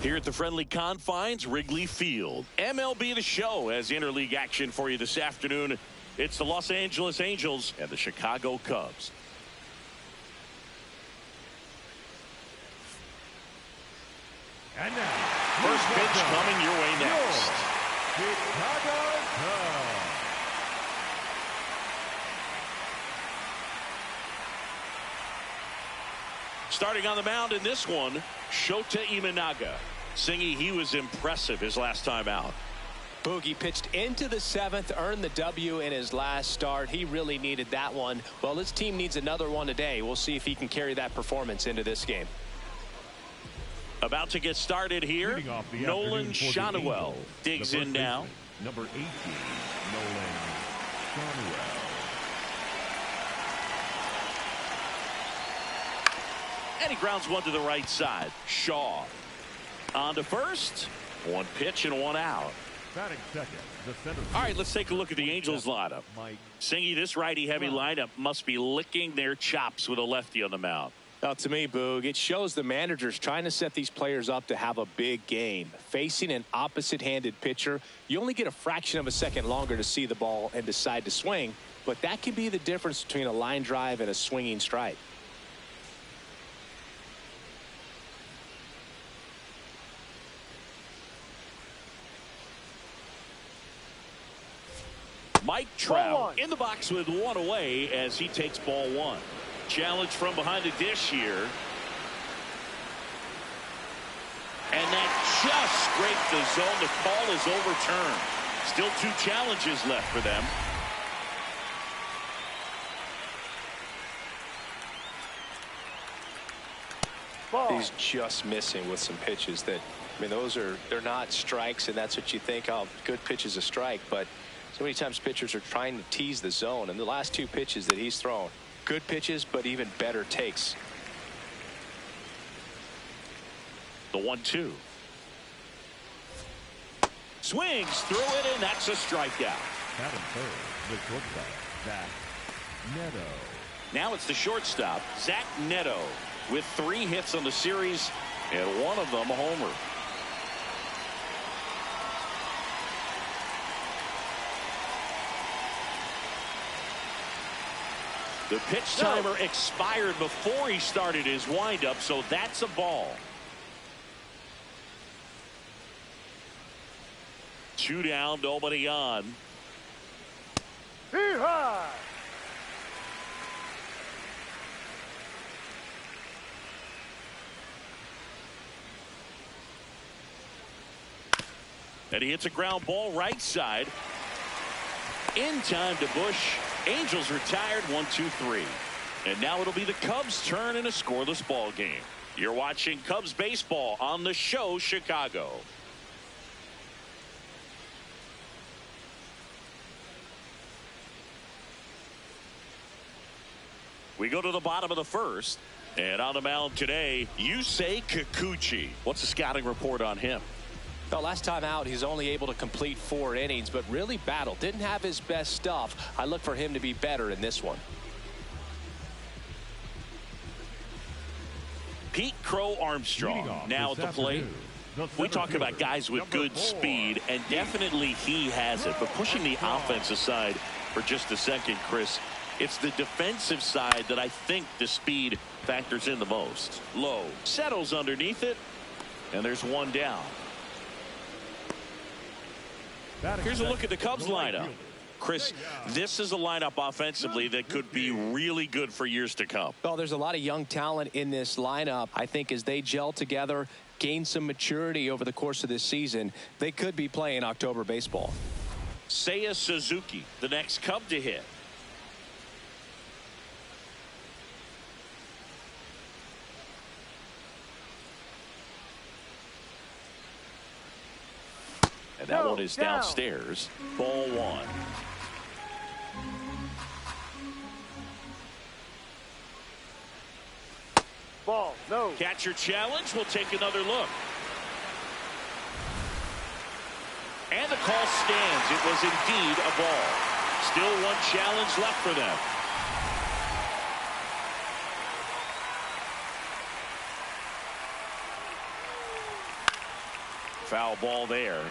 Here at the friendly confines, Wrigley Field. MLB The Show has interleague action for you this afternoon. It's the Los Angeles Angels and the Chicago Cubs. And now, first pitch coming your way next. Chicago Cubs. Starting on the mound in this one, Shota Imanaga. Singy, he was impressive his last time out. Boogie pitched into the seventh, earned the W in his last start. He really needed that one. Well, his team needs another one today. We'll see if he can carry that performance into this game. About to get started here. Nolan Schanuel digs in now. Number 18, Nolan Schanuel. And he grounds one to the right side. Shaw on to first. One pitch and one out. Batting second, the center. All right, let's take a look at the Angels lineup. Singy, this righty-heavy lineup must be licking their chops with a lefty on the mound. Now, to me, Boog, it shows the managers trying to set these players up to have a big game. Facing an opposite-handed pitcher, you only get a fraction of a second longer to see the ball and decide to swing, but that can be the difference between a line drive and a swinging strike. Mike Trout in the box with one away as he takes ball one. Challenge from behind the dish here. And that just scraped the zone. The call is overturned. Still two challenges left for them. He's just missing with some pitches that, I mean, they're not strikes, and that's what you think, oh, good pitch is a strike, but so many times pitchers are trying to tease the zone, and the last two pitches that he's thrown, good pitches, but even better takes. The 1-2. Swings through it, and that's a strikeout. Batting third, the shortstop, Zach Neto. Now it's the shortstop, Zach Neto, with 3 hits on the series, and one of them a homer. The pitch timer expired before he started his windup, so that's a ball. 2 down, nobody on. And he hits a ground ball right side. In time to Bush. Angels retired 1-2-3. And now it'll be the Cubs' turn in a scoreless ball game. You're watching Cubs baseball on the show Chicago. We go to the bottom of the first. And on the mound today, Yusei Kikuchi. What's the scouting report on him? Well, last time out, he's only able to complete 4 innings, but really battled. Didn't have his best stuff. I look for him to be better in this one. Pete Crow Armstrong now at the plate. We talk about guys with good speed, and definitely he has it. But pushing the offense aside for just a second, Chris, it's the defensive side that I think the speed factors in the most. Low settles underneath it, and there's one down. Here's a look at the Cubs lineup. Chris, this is a lineup offensively that could be really good for years to come. Well, there's a lot of young talent in this lineup. I think as they gel together, gain some maturity over the course of this season, they could be playing October baseball. Seiya Suzuki, the next Cub to hit. And that one is downstairs. Ball 1. Ball, no. Catcher challenge. We'll take another look. And the call stands. It was indeed a ball. Still one challenge left for them. Foul ball there.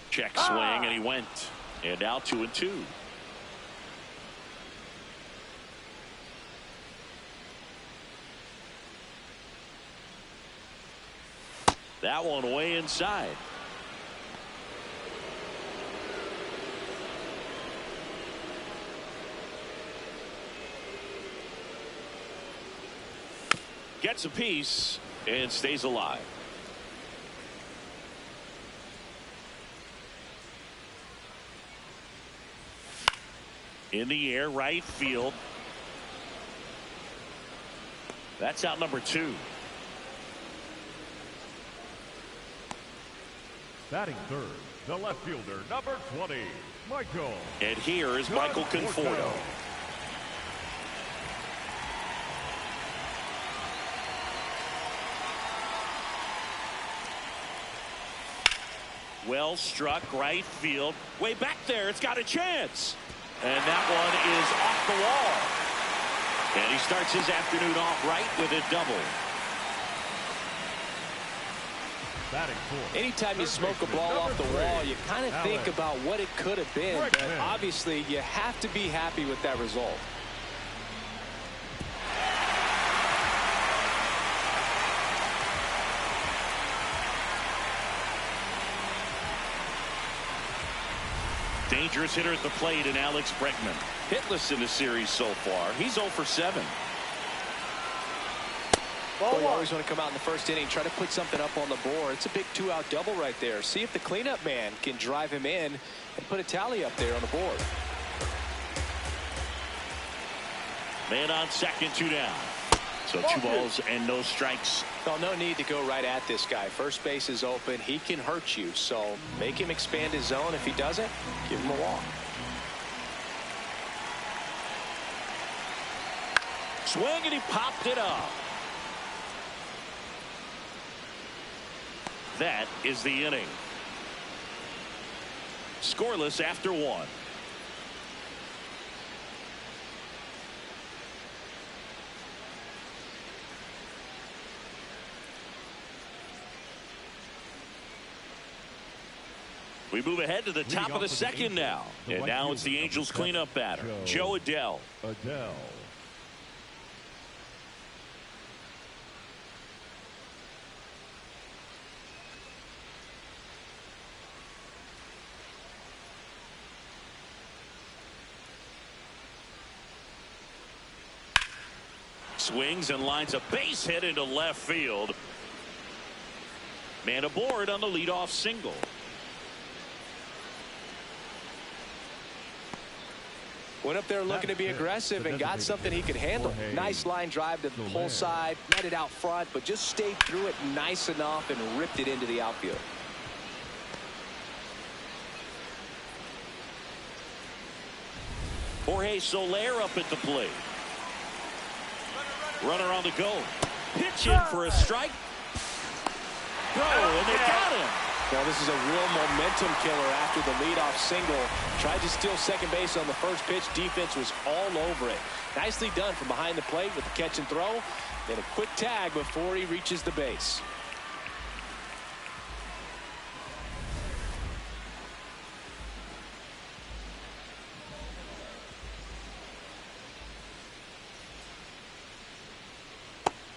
Check swing, and he went. And now 2-2. That one way inside. Gets a piece and stays alive. In the air, right field. That's out number 2. Batting third, the left fielder, number 20, Michael. And here is Michael Conforto. Well struck, right field. Way back there, it's got a chance. And that one is off the wall. And he starts his afternoon off right with a double. Anytime you smoke a ball off the wall, you kind of think about what it could have been. But obviously, you have to be happy with that result. Dangerous hitter at the plate in Alex Bregman. Hitless in the series so far. He's 0 for 7. Well, you always want to come out in the first inning, try to put something up on the board. It's a big 2-out double right there. See if the cleanup man can drive him in and put a tally up there on the board. Man on second, 2 down. So 2 balls and no strikes. Well, no need to go right at this guy. First base is open. He can hurt you. So make him expand his zone. If he doesn't, give him a walk. Swing, and he popped it up. That is the inning. Scoreless after 1. We move ahead to the top of the second now. And now it's the Angels cleanup batter, Joe Adell. Swings and lines a base hit into left field. Man aboard on the leadoff single. Went up there looking to be aggressive and got something he could handle. Nice line drive to the pull side, met it out front, but just stayed through it nice enough and ripped it into the outfield. Jorge Soler up at the plate. Runner on the go. Pitch in for a strike. Throw, and they got him. Well, this is a real momentum killer after the leadoff single. Tried to steal second base on the first pitch. Defense was all over it. Nicely done from behind the plate with the catch and throw. Then a quick tag before he reaches the base.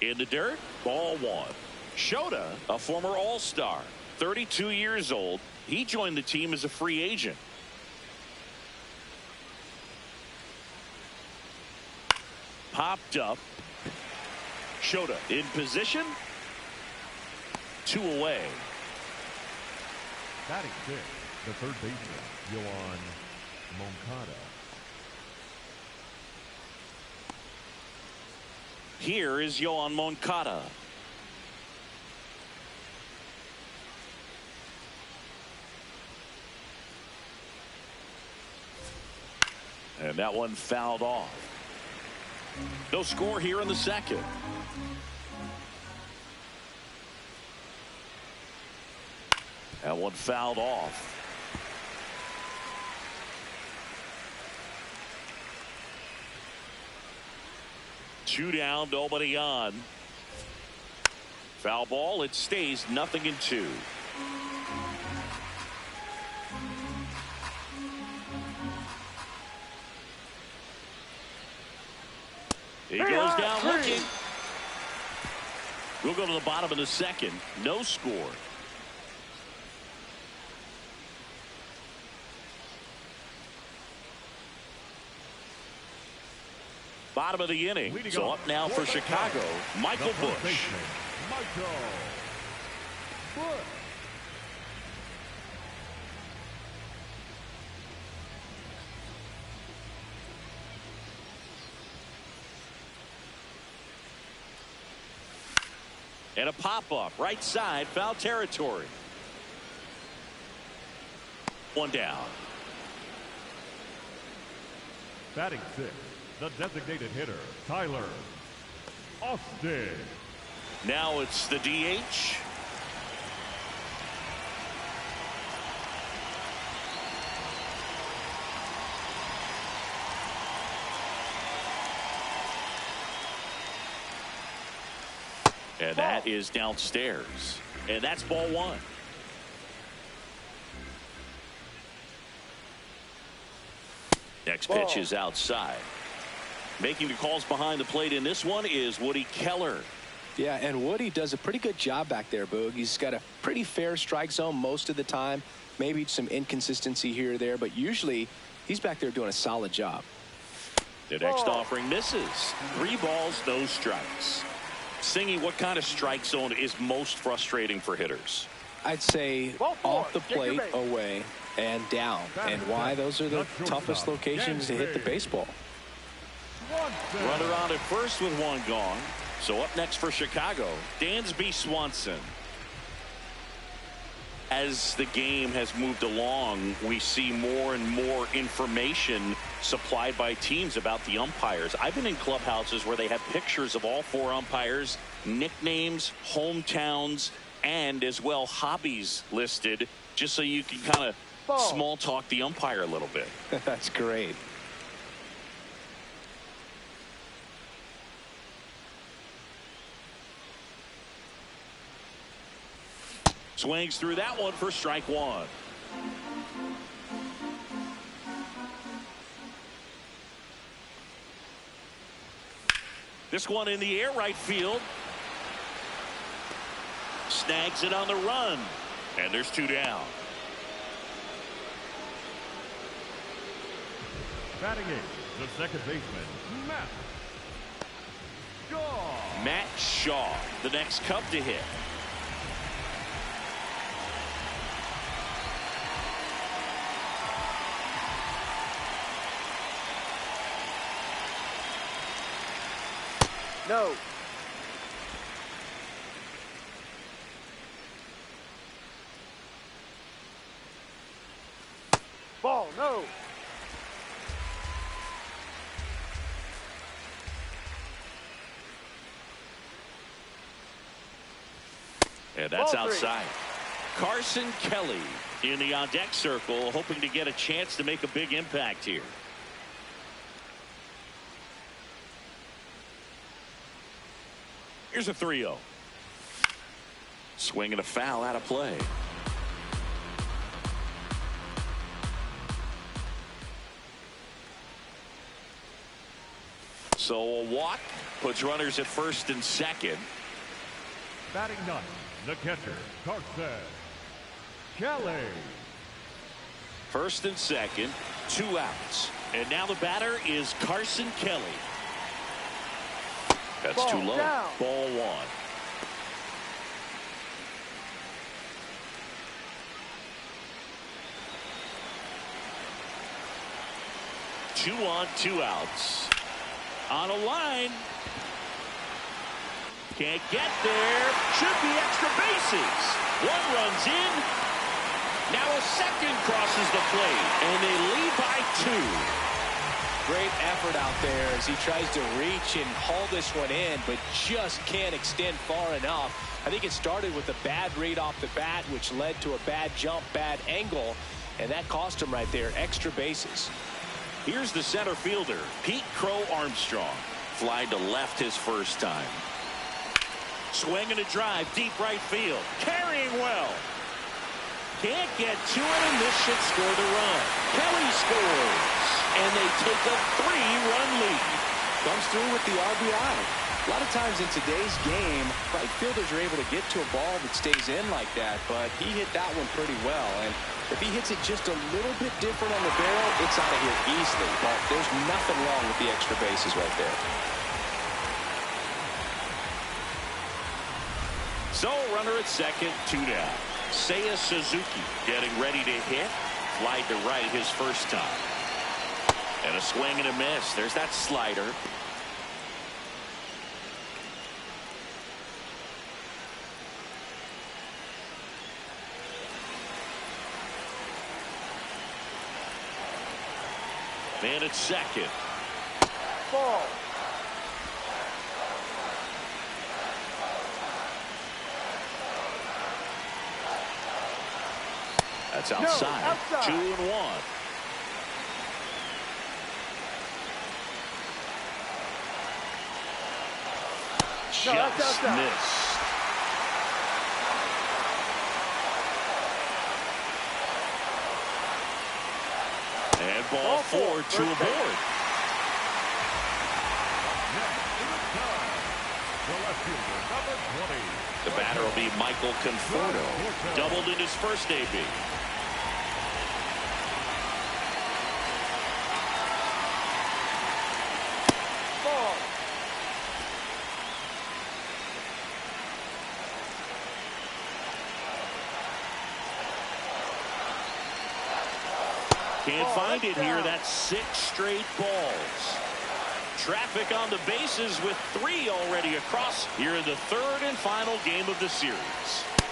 In the dirt, ball 1. Shota, a former All-Star, 32 years old. He joined the team as a free agent. Popped up. Shota in position. 2 away. Batting 6, the third baseman, Yoan Moncada. Here is Yoan Moncada. And that one fouled off. No score here in the second. That one fouled off. 2 down, nobody on. Foul ball. It stays 0-2. He goes down looking. We'll go to the bottom of the second. No score. Bottom of the inning. So up now for Chicago, Michael Busch. And a pop-up, right side, foul territory. 1 down. Batting 6, the designated hitter, Tyler Austin. Now it's the DH. And that is downstairs. And that's ball 1. Next pitch is outside. Making the calls behind the plate in this one is Woody Keller. Yeah, and Woody does a pretty good job back there, Boog. He's got a pretty fair strike zone most of the time. Maybe some inconsistency here or there, but usually he's back there doing a solid job. The next offering misses. 3 balls, no strikes. Singy, what kind of strike zone is most frustrating for hitters? I'd say off the plate, away, and down. And why? Those are the toughest locations to hit the baseball. Runner on at first with 1 gone. So up next for Chicago, Dansby Swanson. As the game has moved along, we see more and more information supplied by teams about the umpires. I've been in clubhouses where they have pictures of all 4 umpires, nicknames, hometowns, and as well hobbies listed, just so you can kind of small talk the umpire a little bit. That's great. Swings through that one for strike 1. This one in the air, right field. Snags it on the run. And there's 2 down. Batting 8, the second baseman, Matt Shaw. Matt Shaw, the next Cub to hit. No. Ball, no. And that's outside. Carson Kelly in the on-deck circle, hoping to get a chance to make a big impact here. Here's a 3-0. Swing and a foul out of play. So a walk puts runners at first and second. Batting 9, the catcher, Carson Kelly. First and second, 2 outs. And now the batter is Carson Kelly. That's Ball too low. down. Ball 1. Two on, 2 outs. On a line. Can't get there. Should be extra bases. 1 runs in. Now a second crosses the plate. And they lead by 2. Great effort out there as he tries to reach and haul this one in, but just can't extend far enough. I think it started with a bad read off the bat, which led to a bad jump, bad angle, and that cost him right there. Extra bases. Here's the center fielder, Pete Crow Armstrong. Fly to left his first time. Swing and a drive, deep right field. Carrying well. Can't get to it, and this should score the run. Kelly scores, and they take a 3-run lead. Comes through with the RBI. A lot of times in today's game, right fielders are able to get to a ball that stays in like that, but he hit that one pretty well. And if he hits it just a little bit different on the barrel, it's out of here easily. But there's nothing wrong with the extra bases right there. So, runner at second, 2 down. Seiya Suzuki getting ready to hit. Fly to right his first time. And a swing and a miss. There's that slider. Man at second. Ball. That's outside. No, outside. 2-1. Just missed. And ball 4, 2 aboard. The batter will be Michael Conforto. Doubled in his first AB. Can't find it here. That's 6 straight balls. Traffic on the bases with 3 already across here in the 3rd and final game of the series.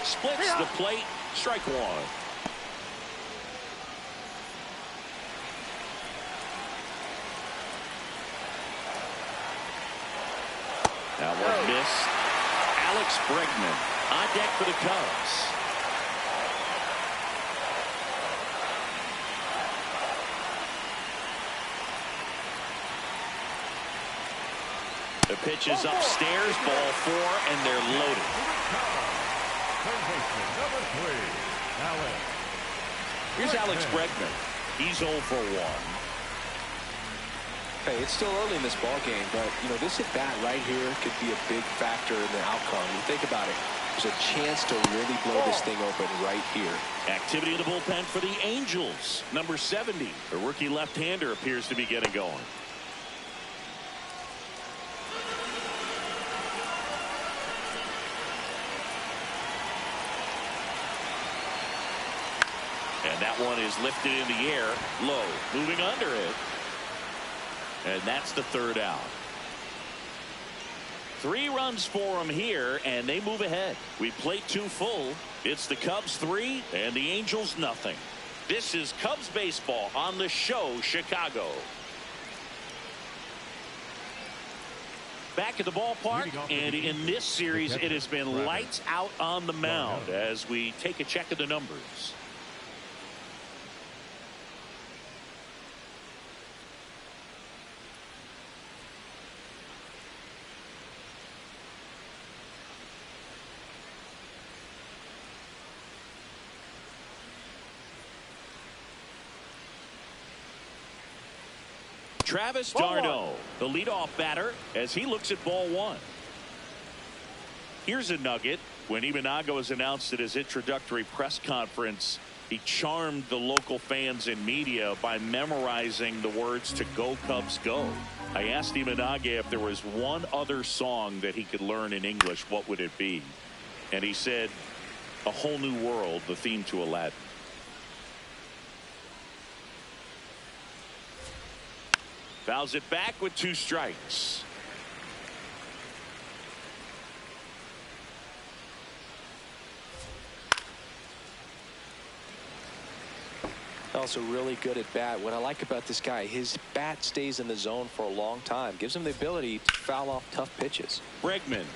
Splits the plate. Strike 1. That one missed. Alex Bregman on deck for the Cubs. The pitch is upstairs, ball 4, and they're loaded. Here's Alex Bregman. He's 0 for 1. Hey, it's still early in this ball game, but this at bat right here could be a big factor in the outcome. You think about it, there's a chance to really blow this thing open right here. Activity in the bullpen for the Angels. Number 70, the rookie left-hander, appears to be getting going. And that one is lifted in the air, low, moving under it. And that's the 3rd out. 3 runs for them here, and they move ahead. We plate 2 full. It's the Cubs 3 and the Angels nothing. This is Cubs baseball on the show, Chicago. Back at the ballpark, and in this series, it has been lights out on the mound as we take a check of the numbers. Travis d'Arnaud, the leadoff batter, as he looks at ball 1. Here's a nugget. When Imanaga was announced at his introductory press conference, he charmed the local fans and media by memorizing the words to "Go Cubs Go." I asked Imanaga if there was one other song that he could learn in English, what would it be? And he said, "A Whole New World," the theme to Aladdin. Fouls it back with 2 strikes. Also really good at bat. What I like about this guy, his bat stays in the zone for a long time. Gives him the ability to foul off tough pitches. Bregman.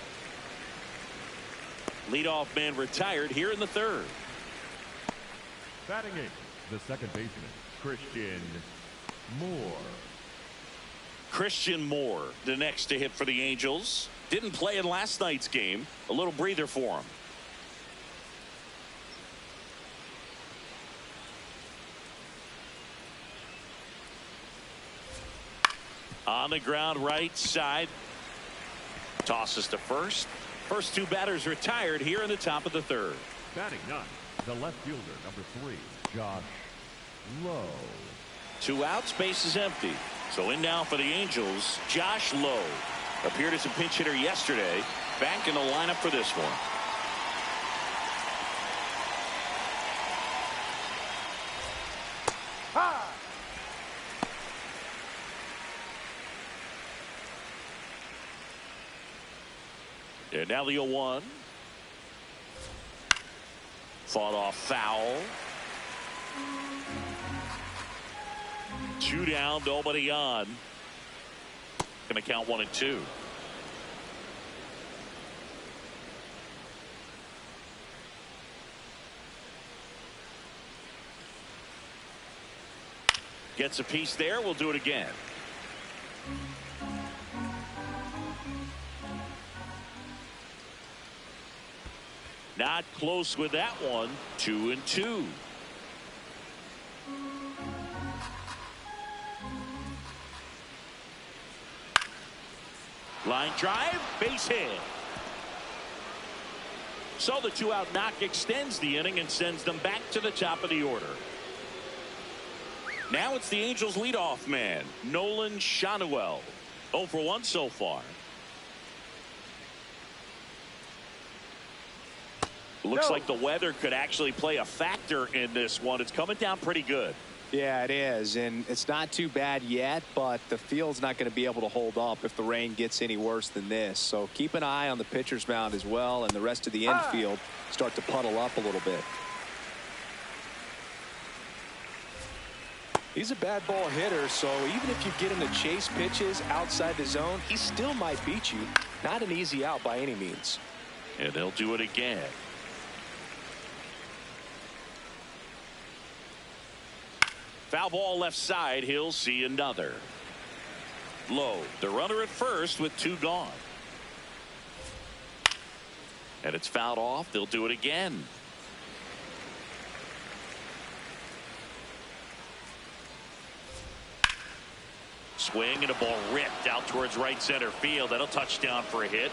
Leadoff man retired here in the 3rd. Batting 8th, the second baseman, Christian Moore. Christian Moore, the next to hit for the Angels. Didn't play in last night's game. A little breather for him. On the ground, right side. Tosses to first. First two batters retired here in the top of the third. Batting ninth, the left fielder, number 3, Josh Lowe. 2 outs, base is empty. So in now for the Angels, Josh Lowe. Appeared as a pinch hitter yesterday. Back in the lineup for this one. And now the 0-1. Fought off foul. 2 down, nobody on. Gonna count 1 and 2. Gets a piece there. We'll do it again. Not close with that one. 2 and 2. Line drive, base hit. So the 2-out knock extends the inning and sends them back to the top of the order. Now it's the Angels leadoff man, Nolan Shanuel. 0 for 1 so far. Looks like the weather could actually play a factor in this one. It's coming down pretty good. Yeah, it is, and it's not too bad yet, but the field's not going to be able to hold up if the rain gets any worse than this. So keep an eye on the pitcher's mound as well, and the rest of the infield start to puddle up a little bit. He's a bad ball hitter, so even if you get him to chase pitches outside the zone, he still might beat you. Not an easy out by any means. And they'll do it again. Foul ball left side. He'll see another. Low, the runner at first with 2 gone. And it's fouled off. They'll do it again. Swing and a ball ripped out towards right center field. That'll touch down for a hit.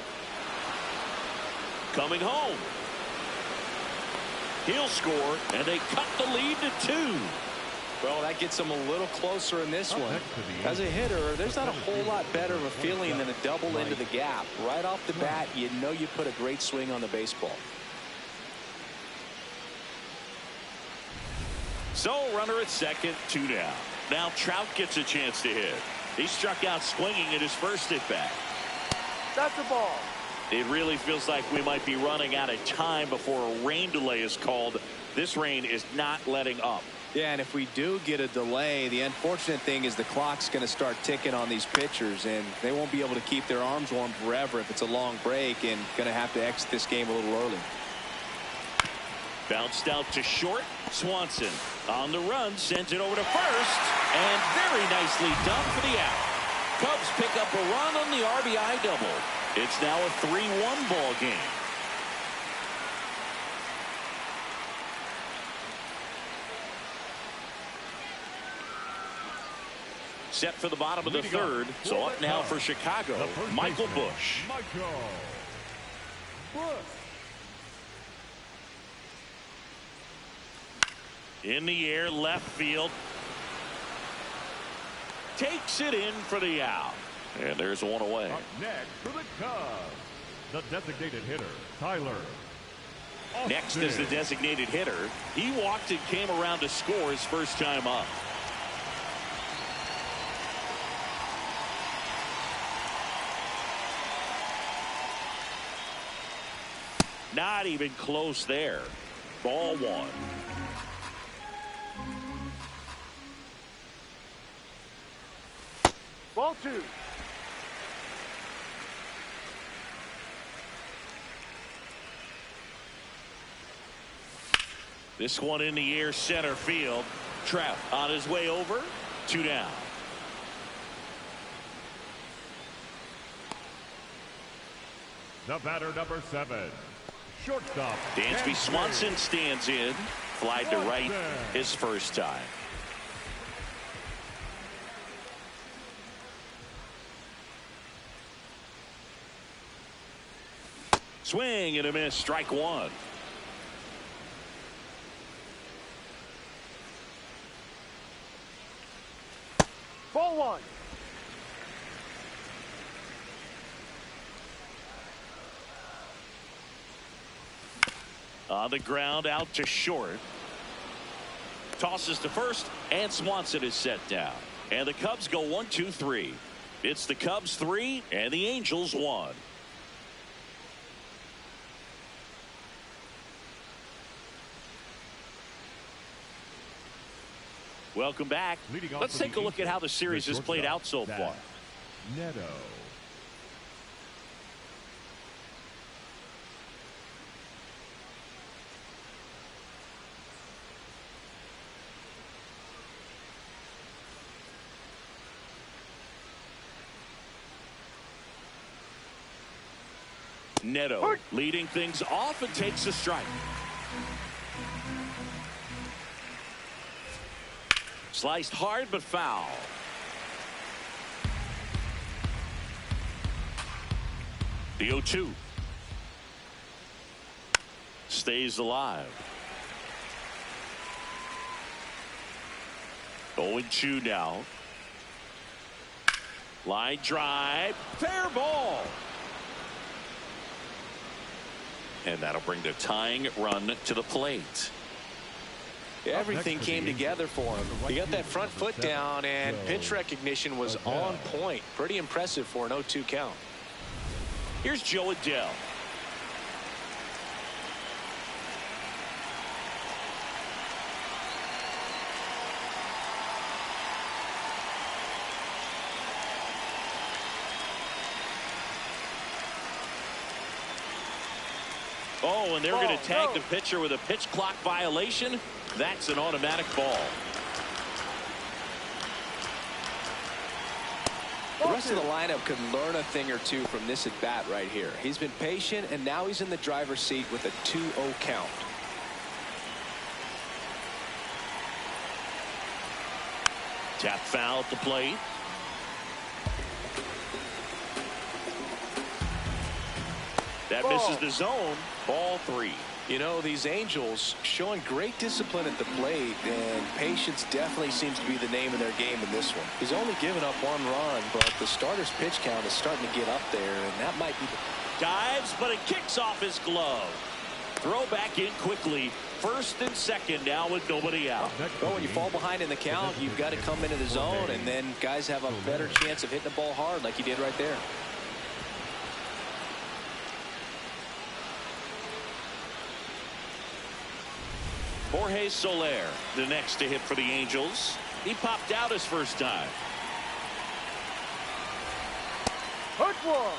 Coming home. He'll score, and they cut the lead to 2. Well, that gets them a little closer in this one. As a hitter, there's not a whole lot better of a feeling than a double into the gap. Right off the bat, you know you put a great swing on the baseball. So, runner at second, 2 down. Now Trout gets a chance to hit. He struck out swinging at his first at bat. That's the ball. It really feels like we might be running out of time before a rain delay is called. This rain is not letting up. Yeah, and if we do get a delay, the unfortunate thing is the clock's going to start ticking on these pitchers, and they won't be able to keep their arms warm forever if it's a long break, and going to have to exit this game a little early. Bounced out to short. Swanson on the run, sends it over to first, and very nicely done for the out. Cubs pick up a run on the RBI double. It's now a 3-1 ball game. Set for the bottom of the third. So up now for Chicago, Michael Busch. In the air, left field. Takes it in for the out. And there's 1 away. Up next for the Cubs, the designated hitter, Tyler Austin. Next is the designated hitter. He walked and came around to score his first time up. Not even close there. Ball 1. Ball 2. This one in the air, center field. Trout on his way over. 2 down. The batter, number 7, shortstop. Dansby Swanson stands in. Fly to right his first time. Swing and a miss. Strike one. Ball one. On the ground, out to short. Tosses to first, and Swanson is set down. And the Cubs go 1-2-3. It's the Cubs 3 and the Angels 1. Welcome back. Let's take a look at how the series has played out so far. Neto. Neto leading things off and takes a strike. Sliced hard but foul. The 0-2 stays alive. 0-2 now. Line drive, fair ball. And that'll bring the tying run to the plate. Everything came together for him. He got that front foot down, and pitch recognition was on point. Pretty impressive for an 0-2 count. Here's Joe Adele. Oh, and they're going to tag the pitcher with a pitch clock violation. That's an automatic ball. The rest of the lineup could learn a thing or two from this at bat right here. He's been patient, and now he's in the driver's seat with a 2-0 count. Tap foul at the plate. That misses the zone. Ball 3. You know, these Angels showing great discipline at the plate, and patience definitely seems to be the name of their game in this one. He's only given up 1 run, but the starter's pitch count is starting to get up there, and that might be the... Dives, but it kicks off his glove. Throw back in quickly. First and second now with nobody out. Well, when you fall behind in the count, you've got to come into the zone, and then guys have a better chance of hitting the ball hard like he did right there. Jorge Soler, the next to hit for the Angels. He popped out his first time. Hurt one.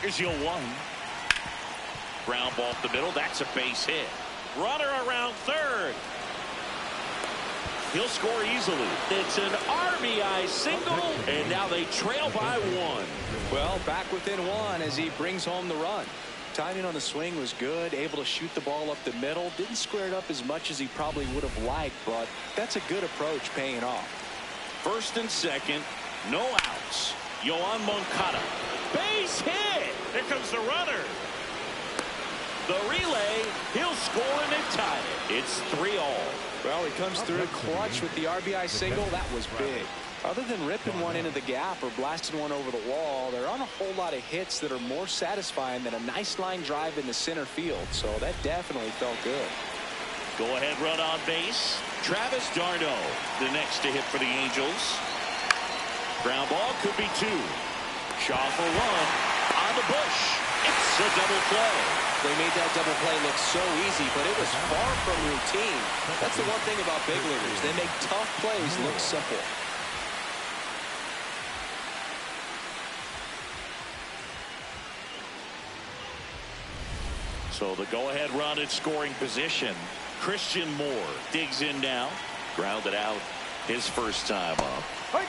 Here's your 1. Ground ball up the middle. That's a base hit. Runner around third. He'll score easily. It's an RBI single, and now they trail by 1. Well, back within 1 as he brings home the run. Timing on the swing was good, able to shoot the ball up the middle. Didn't square it up as much as he probably would have liked, but that's a good approach paying off. First and second, no outs. Yoan Moncada. Base hit. Here comes the runner. The relay, he'll score and they tie it. It's 3-all. Well, he comes through clutch with the RBI single. That was big. Other than ripping one into the gap or blasting one over the wall, there aren't a whole lot of hits that are more satisfying than a nice line drive in the center field. So that definitely felt good. Go ahead run on base. Travis d'Arnaud, the next to hit for the Angels. Ground ball could be 2. Shaw for 1 on the bush. It's a double play. They made that double play look so easy, but it was far from routine. That's the one thing about big leaguers. They make tough plays look simple. So the go-ahead run in scoring position. Christian Moore digs in now. Grounded out his first time up. Hey.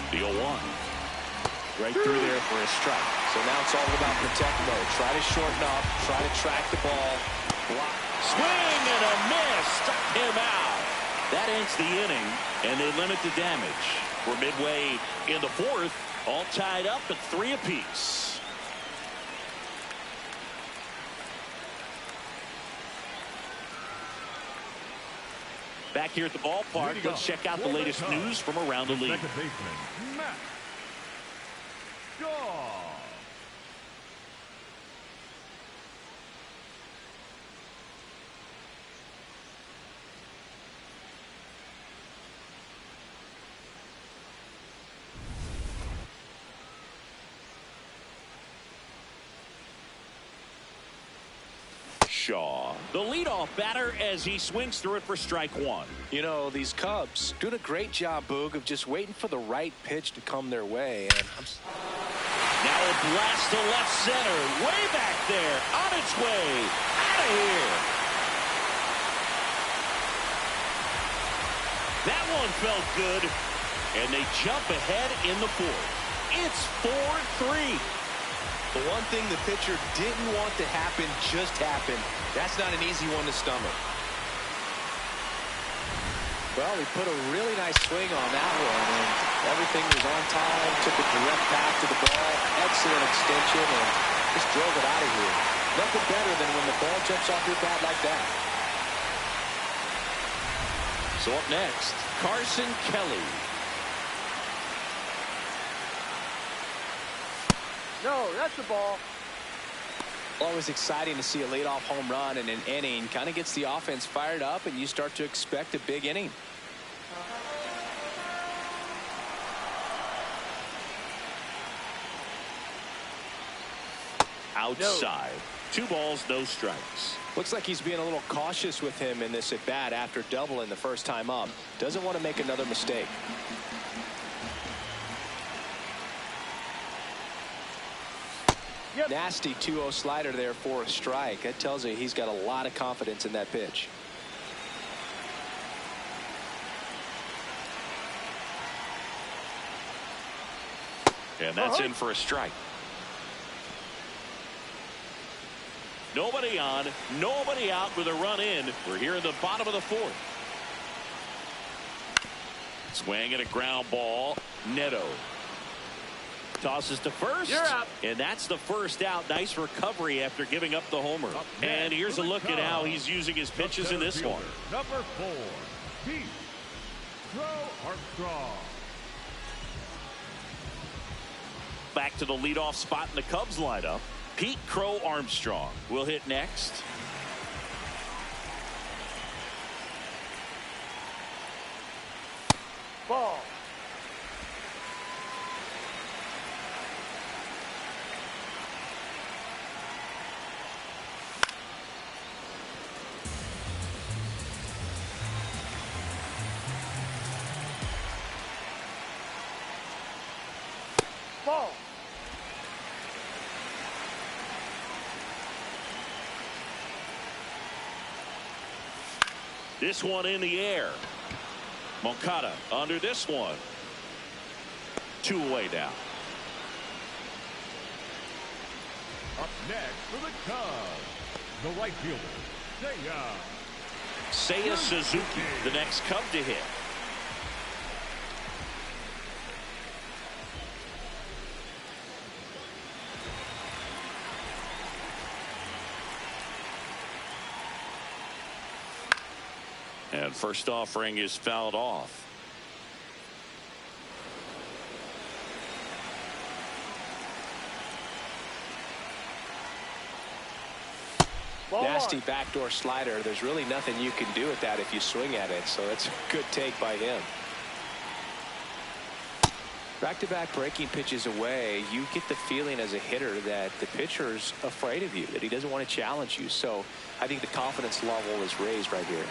The 0-1. Right through there for a strike. So now it's all about protect mode. Try to shorten up, try to track the ball. Block. Swing and a miss. Struck him out. That ends the inning, and they limit the damage. We're midway in the fourth, all tied up at 3 apiece. Back here at the ballpark, let's check out the latest news from around the league. Second baseman, Matt Shaw. Shaw, the leadoff batter, as he swings through it for strike 1. You know, these Cubs doing a great job, Boog, of just waiting for the right pitch to come their way. And now a blast to left center, way back there, on its way, out of here. That one felt good, and they jump ahead in the fourth. It's 4-3. the one thing the pitcher didn't want to happen just happened. That's not an easy one to stomach. Well, he put a really nice swing on that one, and everything was on time, took a direct path to the ball, excellent extension, and just drove it out of here. Nothing better than when the ball jumps off your bat like that. So up next, Carson Kelly. No, that's the ball. Always exciting to see a leadoff home run in an inning. Kind of gets the offense fired up, and you start to expect a big inning. Outside. No. 2 balls, no strikes. Looks like he's being a little cautious with him in this at bat after doubling the first time up. Doesn't want to make another mistake. Yep. Nasty 2-0 slider there for a strike. That tells you he's got a lot of confidence in that pitch. And that's in for a strike. Nobody on, nobody out with a run in. We're here in the bottom of the 4th. Swing and a ground ball. Neto tosses to first. You're out. And that's the first out. Nice recovery after giving up the homer. And here's a look at how he's using his pitches in this one. Number 4, Pete Armstrong. Back to the leadoff spot in the Cubs lineup. Pete Crow Armstrong will hit next. Ball. Ball. This one in the air. Moncada under this one. 2 away now. Up next for the Cubs, the right fielder, Seiya Suzuki, the next Cub to hit. And first offering is fouled off. Ball. Nasty backdoor slider. There's really nothing you can do with that if you swing at it. So that's a good take by him. Back-to-back breaking pitches away, you get the feeling as a hitter that the pitcher's afraid of you, that he doesn't want to challenge you. So I think the confidence level is raised right here.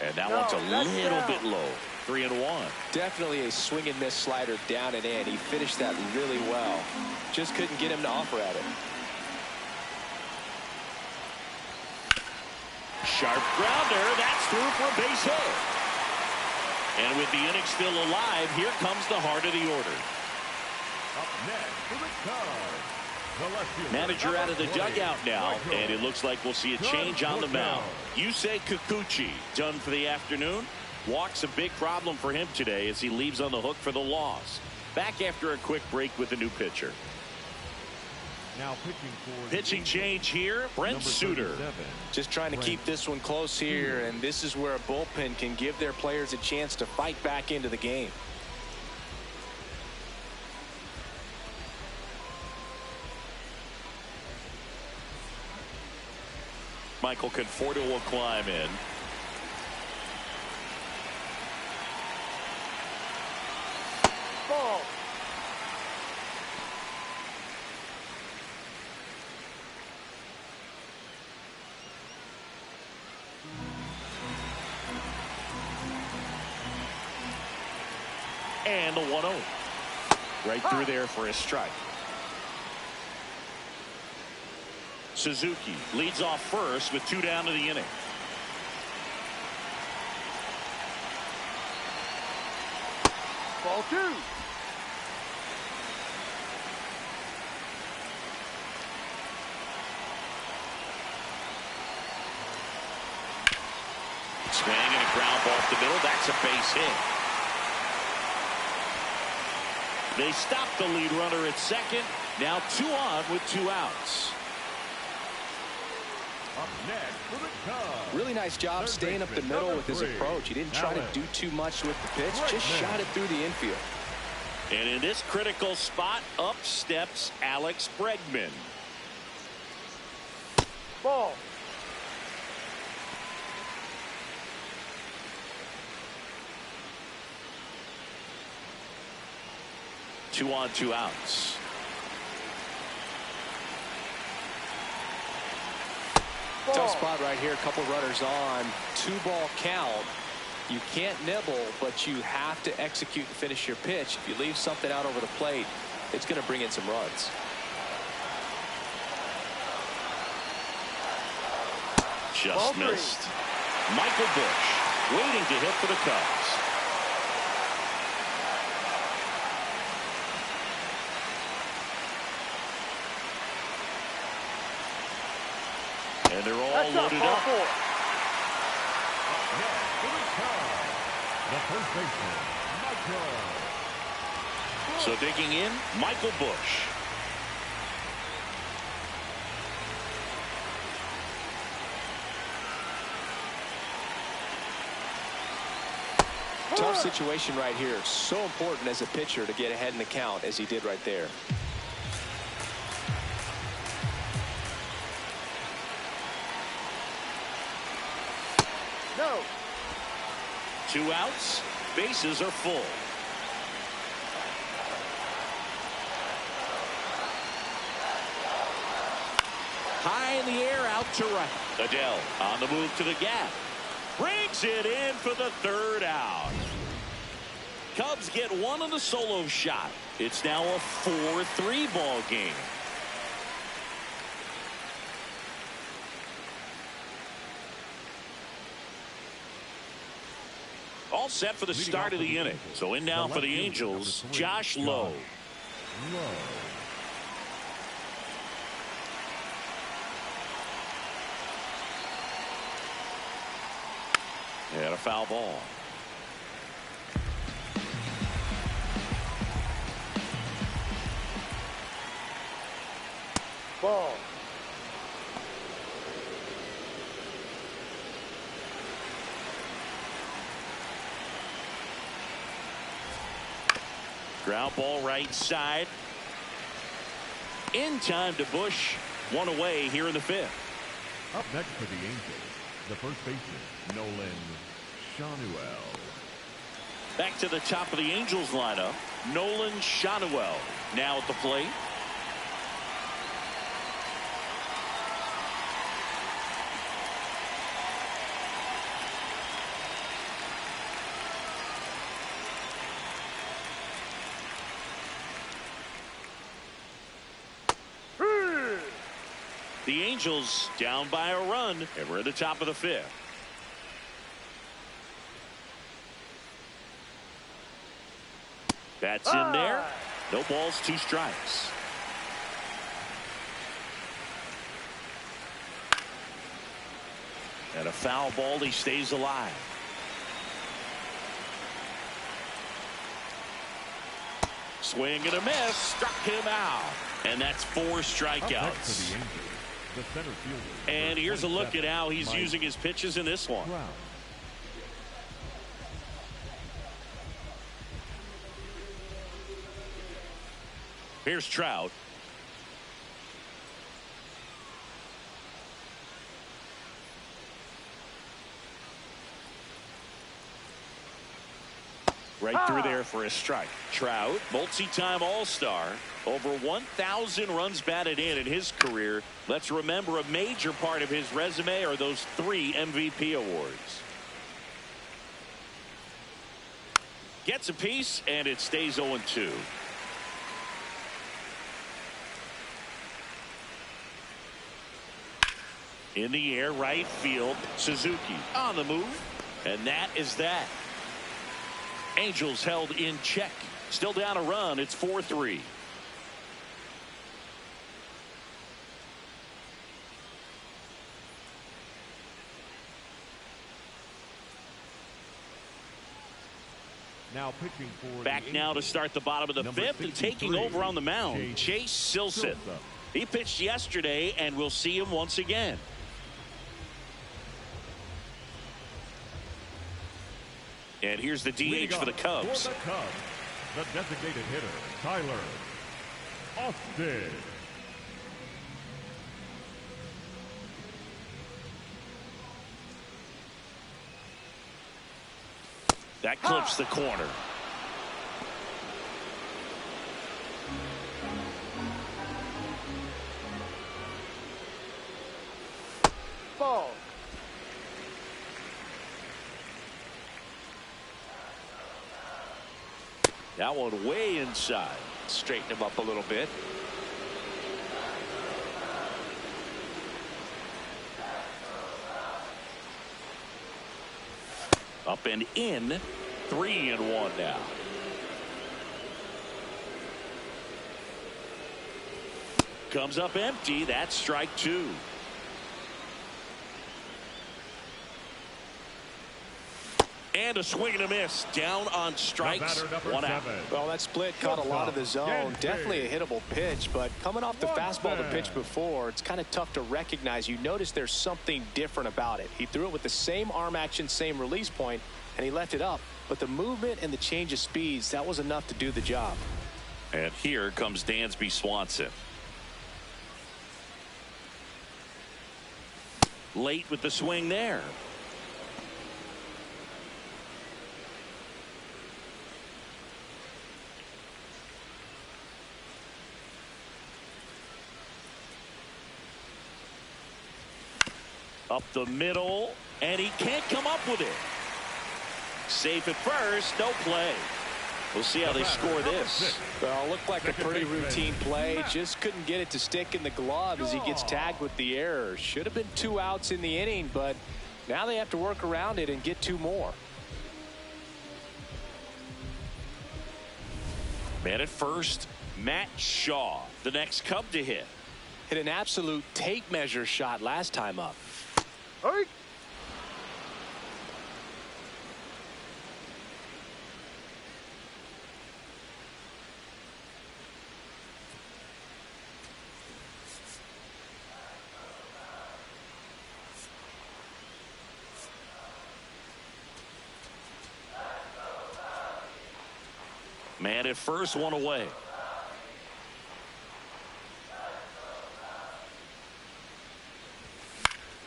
And that one's a little bit low. 3-1. Definitely a swing and miss slider down and in. He finished that really well. Just couldn't get him to offer at it. Sharp grounder. That's through for a base hit. And with the inning still alive, here comes the heart of the order. Up next for the Cubs, the left fielder, Manager out of the dugout now, and it looks like we'll see a change on the mound. Yusei Kikuchi done for the afternoon. Walk's a big problem for him today as he leaves on the hook for the loss. Back after a quick break with a new pitcher. Now pitching change here, Brent Suter. Just trying to keep this one close here, and this is where a bullpen can give their players a chance to fight back into the game. Michael Conforto will climb in. Ball. And the 1-0. Right through there for a strike. Suzuki leads off first with 2 down to the inning. Ball 2. Swing and a ground ball up the middle. That's a base hit. They stop the lead runner at second. Now 2 on with 2 outs. Up next for the Cubs. Really nice job staying up the middle with his approach. He didn't try to do too much with the pitch, just shot it through the infield. And in this critical spot, up steps Alex Bregman. Ball. Two on, 2 outs. Ball. Tough spot right here. A couple runners on. 2-ball count. You can't nibble, but you have to execute and finish your pitch. If you leave something out over the plate, it's going to bring in some runs. Just missed. Michael Busch waiting to hit for the Cubs. And they're all loaded up. The first baseman, Michael. So digging in, Michael Busch. Tough situation right here. So important as a pitcher to get ahead in the count as he did right there. No. 2 outs. Bases are full. High in the air, out to right. Adele on the move to the gap. Brings it in for the 3rd out. Cubs get 1 on the solo shot. It's now a 4-3 ball game. All set for the start of the inning. So in now for the Angels, Josh Lowe. And a foul ball. Ball. Ground ball right side. In time to Busch. 1 away here in the 5th. Up next for the Angels, the first baseman, Nolan Back to the top of the Angels lineup, Nolan Schanuel now at the plate. The Angels down by a run, and we're at the top of the fifth. That's in there. No balls, 2 strikes. And a foul ball, he stays alive. Swing and a miss, struck him out. And that's 4 strikeouts. And here's a look at how he's using his pitches in this one. Here's Trout. Right through there for a strike. Trout, multi-time All-Star, over 1,000 runs batted in his career. Let's remember, a major part of his resume are those 3 MVP awards. Gets a piece, and it stays 0-2. In the air, right field, Suzuki on the move, and that is that. Angels held in check. Still down a run. It's 4-3. Now pitching for back now to start the bottom of the fifth, and taking over on the mound, Chase Silseth. He pitched yesterday, and we'll see him once again. And here's the DH for the Cubs. The designated hitter, Tyler Austin. That clips the corner. Ball. That one way inside. Straighten him up a little bit. Up and in. 3-1 now. Comes up empty. That's strike 2. And a swing and a miss. Down on strikes. 1 out. Well, that split caught a lot of the zone. Definitely a hittable pitch, but coming off the fastball the pitch before, it's kind of tough to recognize. You notice there's something different about it. He threw it with the same arm action, same release point, and he left it up. But the movement and the change of speeds, that was enough to do the job. And here comes Dansby Swanson. Late with the swing there. Up the middle, and he can't come up with it. Safe at first, no play. We'll see how they score this. Well, looked like a pretty routine play. Just couldn't get it to stick in the glove as he gets tagged with the error. Should have been 2 outs in the inning, but now they have to work around it and get 2 more. Man at first, Matt Shaw, the next Cub to hit. Hit an absolute tape measure shot last time up. Hey. Man at first, 1 away.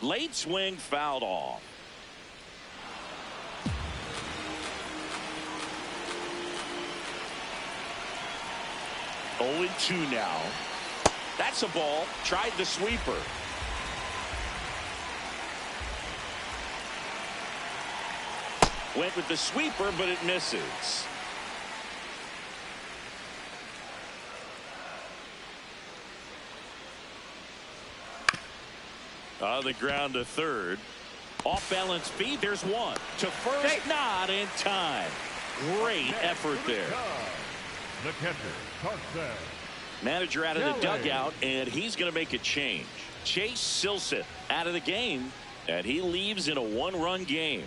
Late swing, fouled off. 0-2 now. That's a ball. Tried the sweeper. Went with the sweeper, but it misses. On the ground to third. Off balance feed. There's one. To first. Not in time. Great effort there. The catcher, Carson. Manager out of the dugout, and he's going to make a change. Chase Silseth out of the game, and he leaves in a one-run game.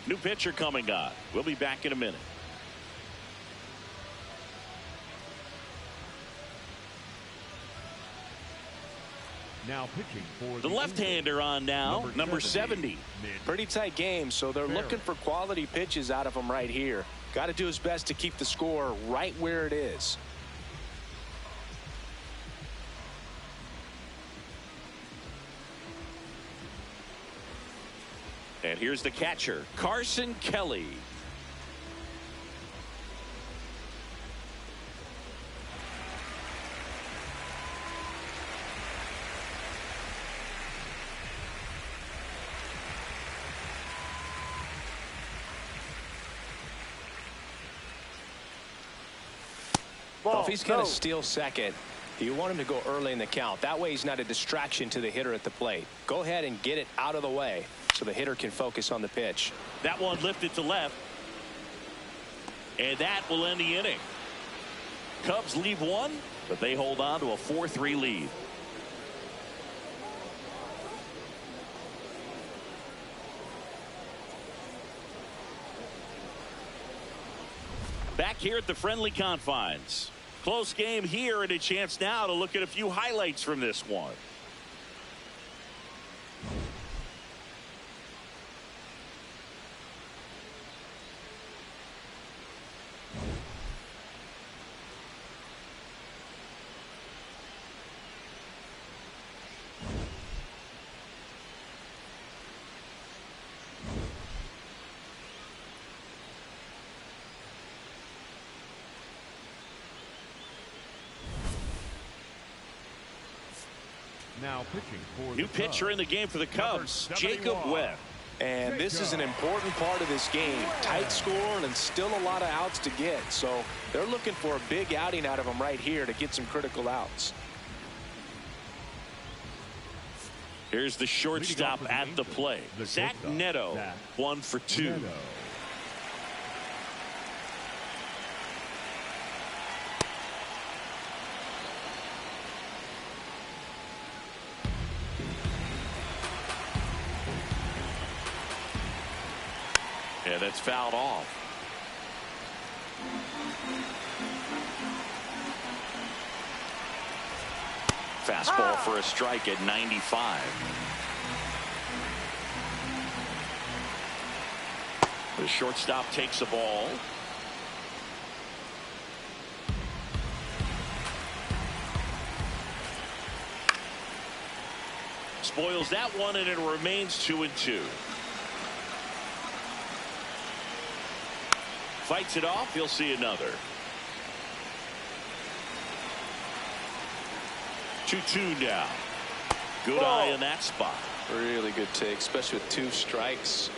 New pitcher coming on. We'll be back in a minute. Now pitching for the left-hander on now, number 70. Pretty tight game, so they're looking for quality pitches out of him right here. Got to do his best to keep the score right where it is. And here's the catcher, Carson Kelly. Well, if he's going to steal second, you want him to go early in the count. That way he's not a distraction to the hitter at the plate. Go ahead and get it out of the way so the hitter can focus on the pitch. That one lifted to left. And that will end the inning. Cubs leave one, but they hold on to a 4-3 lead. Back here at the friendly confines. Close game here, and a chance now to look at a few highlights from this one. Now pitching for new pitcher in the game for the Cubs, Jacob Webb. And this is an important part of this game. Tight score and still a lot of outs to get. So they're looking for a big outing out of him right here to get some critical outs. Here's the shortstop at the plate. Zach Neto, 1 for 2. Yeah, that's fouled off. Fastball for a strike at 95. The shortstop takes a ball. Spoils that one, and it remains 2-2. Fights it off. You'll see another. 2-2 now. Good eye in that spot. Really good take, especially with 2 strikes.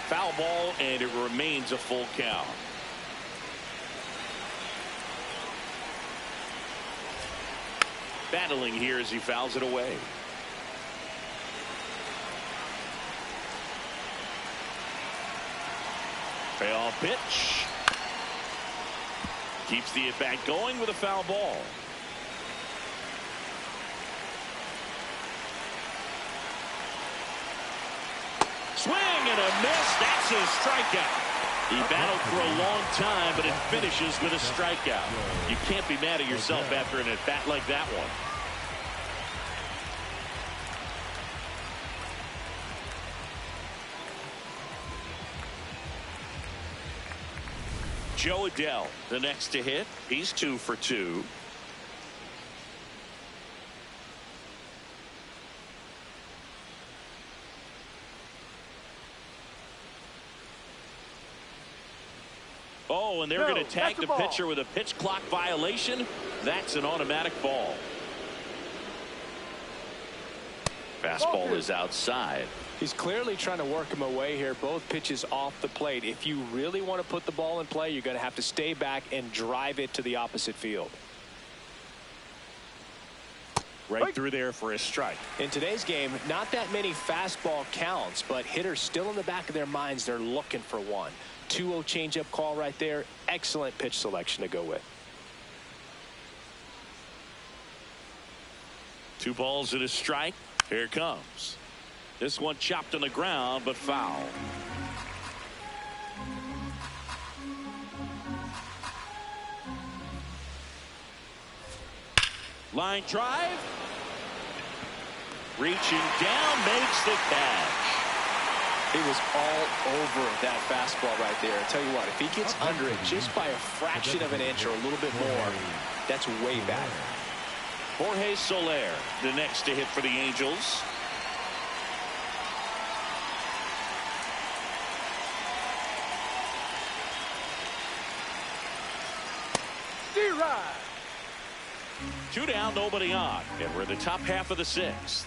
Foul ball, and it remains a full count. Battling here as he fouls it away. Payoff pitch. Keeps the at-bat going with a foul ball. Swing and a miss. That's his strikeout. He battled for a long time, but it finishes with a strikeout. You can't be mad at yourself after an at-bat like that one. Joe Adell, the next to hit. He's 2 for 2. Oh, and they're going to tag the pitcher with a pitch clock violation. That's an automatic ball. Fastball is outside. He's clearly trying to work him away here. Both pitches off the plate. If you really want to put the ball in play, you're going to have to stay back and drive it to the opposite field. Right through there for a strike. In today's game, not that many fastball counts, but hitters still in the back of their minds, they're looking for one. 2-0 changeup call right there. Excellent pitch selection to go with. 2 balls and a strike. Here it comes. This one chopped on the ground, but foul. Line drive. Reaching down, makes the catch. It was all over that fastball right there. I tell you what, if he gets under it just by a fraction of an inch or a little bit more, that's way back. Jorge Soler, the next to hit for the Angels. D-Ride. 2 down, nobody on, and we're in the top half of the 6th.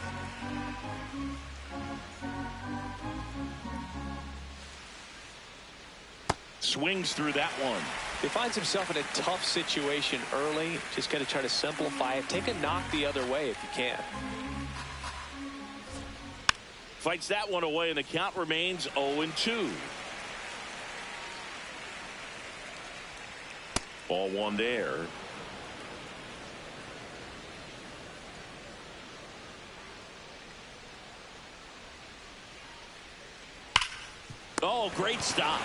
Swings through that one. He finds himself in a tough situation early. Just got to try to simplify it. Take a knock the other way if you can. Fights that one away, and the count remains 0-2. Ball 1 there. Oh, great stop.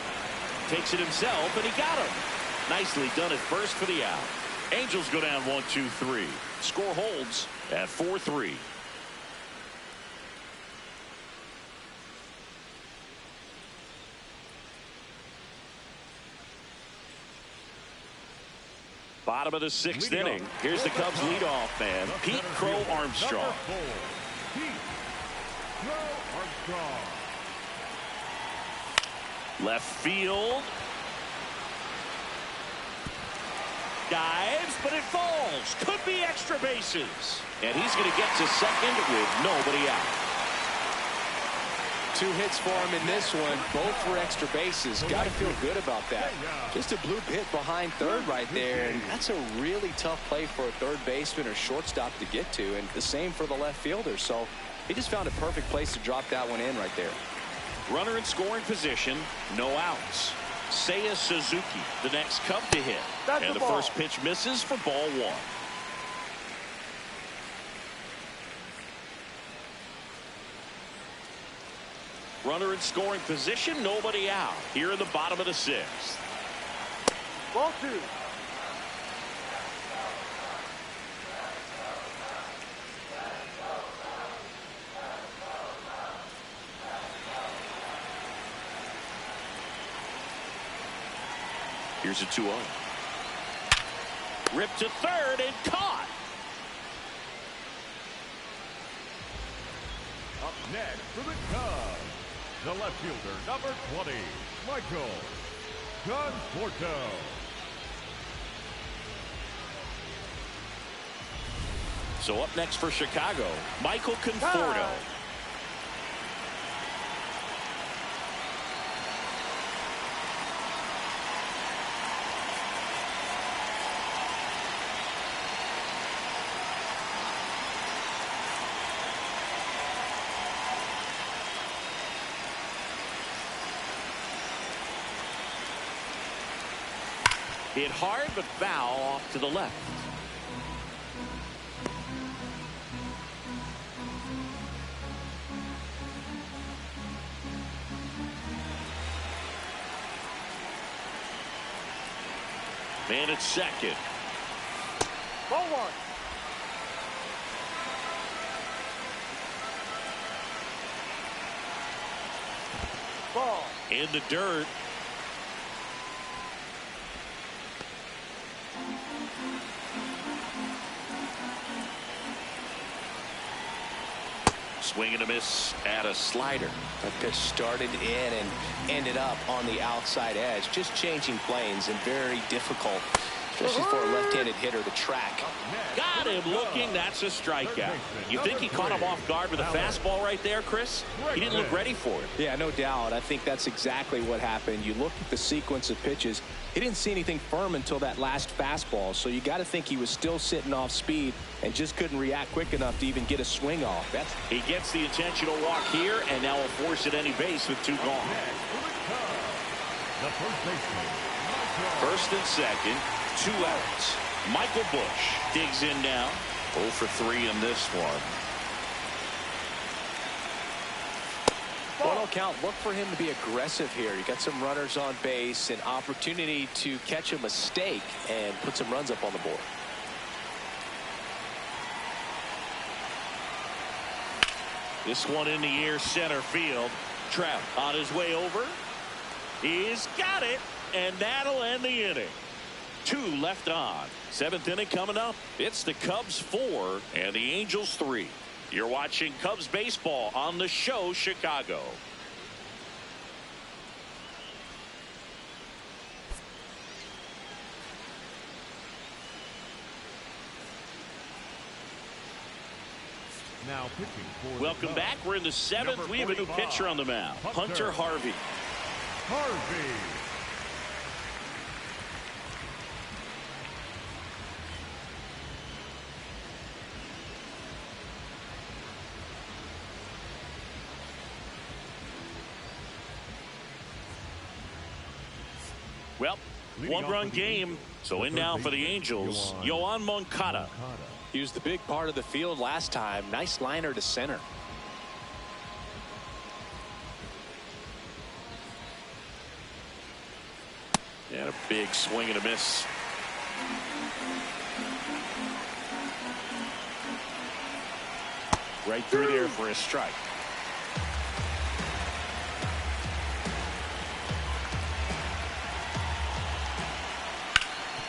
Takes it himself, and he got him. Nicely done at first for the out. Angels go down 1-2-3. Score holds at 4-3. Bottom of the 6th inning. Here's the Cubs leadoff man, Pete Crow Armstrong. Pete Crow Armstrong. Left field. Dives, but it falls. Could be extra bases. And he's going to get to second with nobody out. 2 hits for him in this one. Both were extra bases. Got to feel good about that. Just a bloop hit behind third right there. And that's a really tough play for a third baseman or shortstop to get to. And the same for the left fielder. So he just found a perfect place to drop that one in right there. Runner in scoring position. No outs. Seiya Suzuki, the next Cub to hit. And the first pitch misses for ball 1. Runner in scoring position, nobody out. Here in the bottom of the 6th. Ball 2. Here's a 2-0. Ripped to third and caught. Up next for the Cubs, the left fielder, number 20, Michael Conforto. So up next for Chicago, Michael Conforto. Hit hard, but foul off to the left. Man at second. Ball 1. Ball. In the dirt. Swing and a miss at a slider. That pitch started in and ended up on the outside edge. Just changing planes and very difficult, especially for a left-handed hitter to track. Got him looking. That's a strikeout. You think he caught him off guard with a fastball right there, Chris? He didn't look ready for it. Yeah, no doubt. I think that's exactly what happened. You look at the sequence of pitches. He didn't see anything firm until that last fastball, so you got to think he was still sitting off speed and just couldn't react quick enough to even get a swing off. He gets the intentional walk here, and now will force at any base with 2 gone. The first baseman, First and second, 2 outs. Michael Bush digs in now. 0 for 3 in this one. 1-0 count. Look for him to be aggressive here. You got some runners on base, an opportunity to catch a mistake and put some runs up on the board. This one in the air, center field. Trout on his way over. He's got it, and that'll end the inning. 2 left on. 7th inning coming up. It's the Cubs 4 and the Angels 3. You're watching Cubs baseball on the show Chicago. now pitching for Welcome back. We're in the 7th. We have a new pitcher on the mound, Hunter Harvey. Well, 1-run game. So in now for the Angels, Yoan Moncada. He was the big part of the field last time. Nice liner to center. And a big swing and a miss. Right through there for a strike.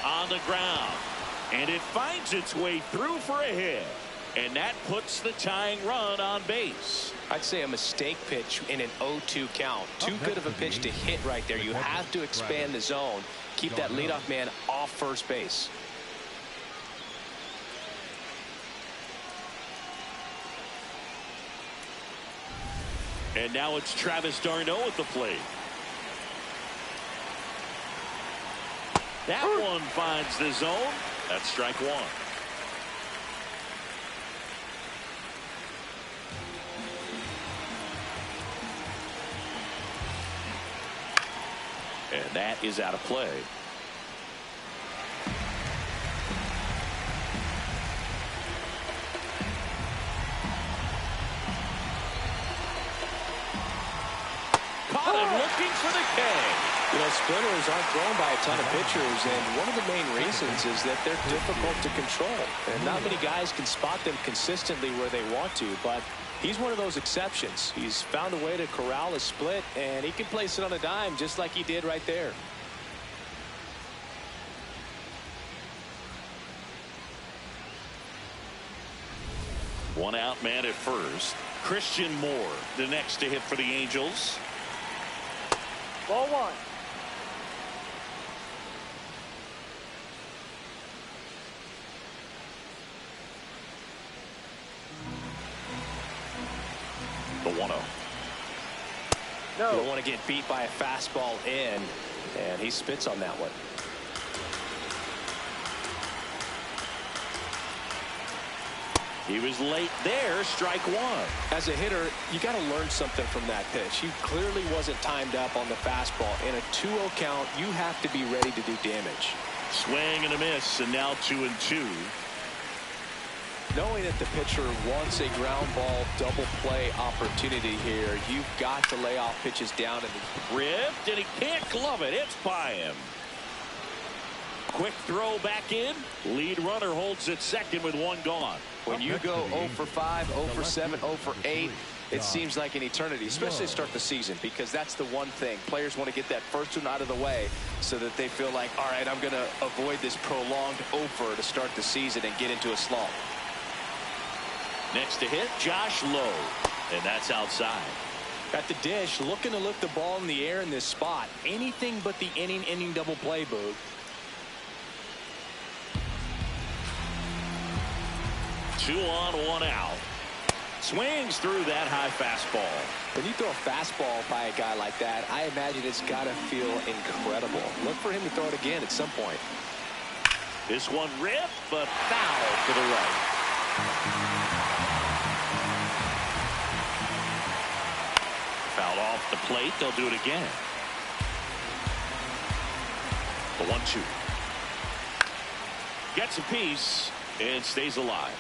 On the ground, and it finds its way through for a hit, and that puts the tying run on base. I'd say a mistake pitch in an 0-2 count. Too good of a pitch to hit right there. You have to expand the zone, keep that leadoff man off first base. And now it's Travis d'Arnaud at the plate. That one finds the zone. That's strike 1. And that is out of play. Caught him looking for the K. You know, splitters aren't thrown by a ton of pitchers, and one of the main reasons is that they're difficult to control. And not many guys can spot them consistently where they want to, but he's one of those exceptions. He's found a way to corral a split, and he can place it on a dime just like he did right there. One out man at first. Christian Moore, the next to hit for the Angels. Ball 1. The 1-0. You don't want to get beat by a fastball in, and he spits on that one. He was late there, strike 1. As a hitter, you got to learn something from that pitch. He clearly wasn't timed up on the fastball. In a 2-0 count, you have to be ready to do damage. Swing and a miss, and now 2-2. Knowing that the pitcher wants a ground ball double play opportunity here, you've got to lay off pitches down in the Ripped, and he can't glove it. It's by him. Quick throw back in. Lead runner holds at second with 1 gone. When you go 0 for 5, 0 for 7, 0 for 8, it seems like an eternity, especially to start the season, because that's the one thing. Players want to get that first one out of the way so that they feel like, all right, I'm going to avoid this prolonged 0 for to start the season and get into a slump. Next to hit, Josh Lowe. And that's outside. Got the dish, looking to lift the ball in the air in this spot. Anything but the inning double play, Boog. 2 on, 1 out. Swings through that high fastball. When you throw a fastball by a guy like that, I imagine it's got to feel incredible. Look for him to throw it again at some point. This one ripped, but foul to the right. Fouled off the plate. They'll do it again. The 1-2. Gets a piece and stays alive.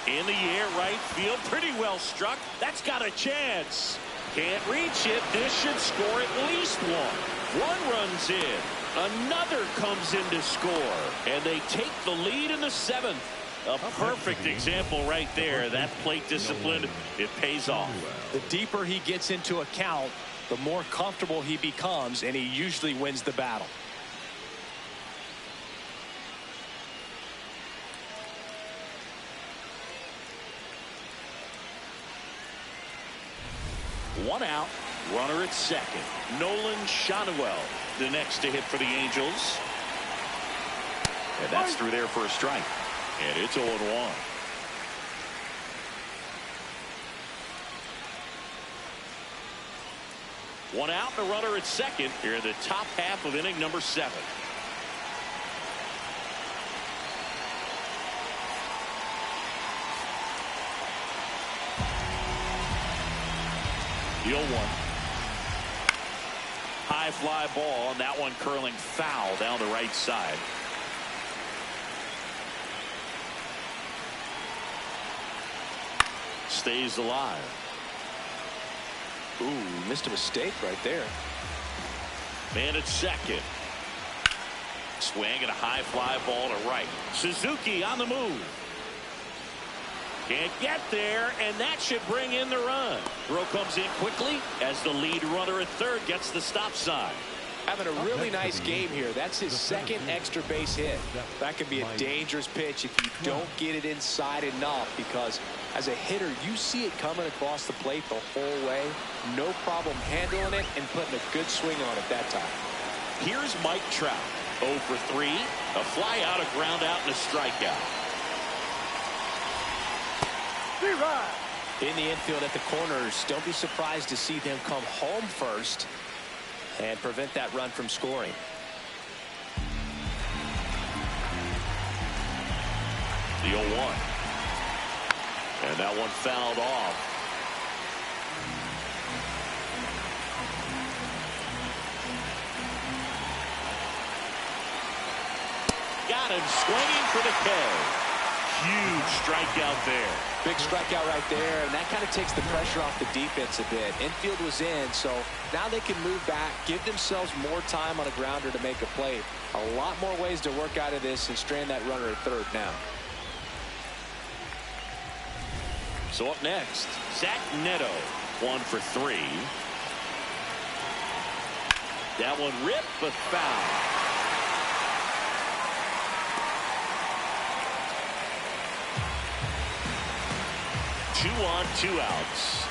In the air, right field, pretty well struck. That's got a chance. Can't reach it. This should score at least one. One runs in. Another comes in to score. And they take the lead in the 7th. A perfect example right there. That plate discipline, it pays off. The deeper he gets into a count, the more comfortable he becomes, and he usually wins the battle. One out, runner at second. Nolan Shotwell, the next to hit for the Angels. And that's through there for a strike. And it's 0-1. One out, the runner at second here in the top half of inning number 7. The 0-1. High fly ball, and that one curling foul down the right side. Stays alive. Ooh, missed a mistake right there. Man at second. Swing and a high fly ball to right. Suzuki on the move. Can't get there, and that should bring in the run. Throw comes in quickly as the lead runner at third gets the stop sign. Having a really nice game here. That's his second extra base hit. That can be a dangerous pitch if you don't get it inside enough, because as a hitter, you see it coming across the plate the whole way. No problem handling it and putting a good swing on it that time. Here's Mike Trout. 0 for 3. A fly out, a ground out, and a strikeout. In the infield at the corners, don't be surprised to see them come home first and prevent that run from scoring. The 0-1. And that one fouled off. Got him swinging for the K. Huge strikeout there. Big strikeout right there, and that kind of takes the pressure off the defense a bit. Infield was in, so now they can move back, give themselves more time on a grounder to make a play. A lot more ways to work out of this and strand that runner at third now. So up next, Zach Neto, 1 for 3. That one ripped, but foul. 2 on, 2 outs.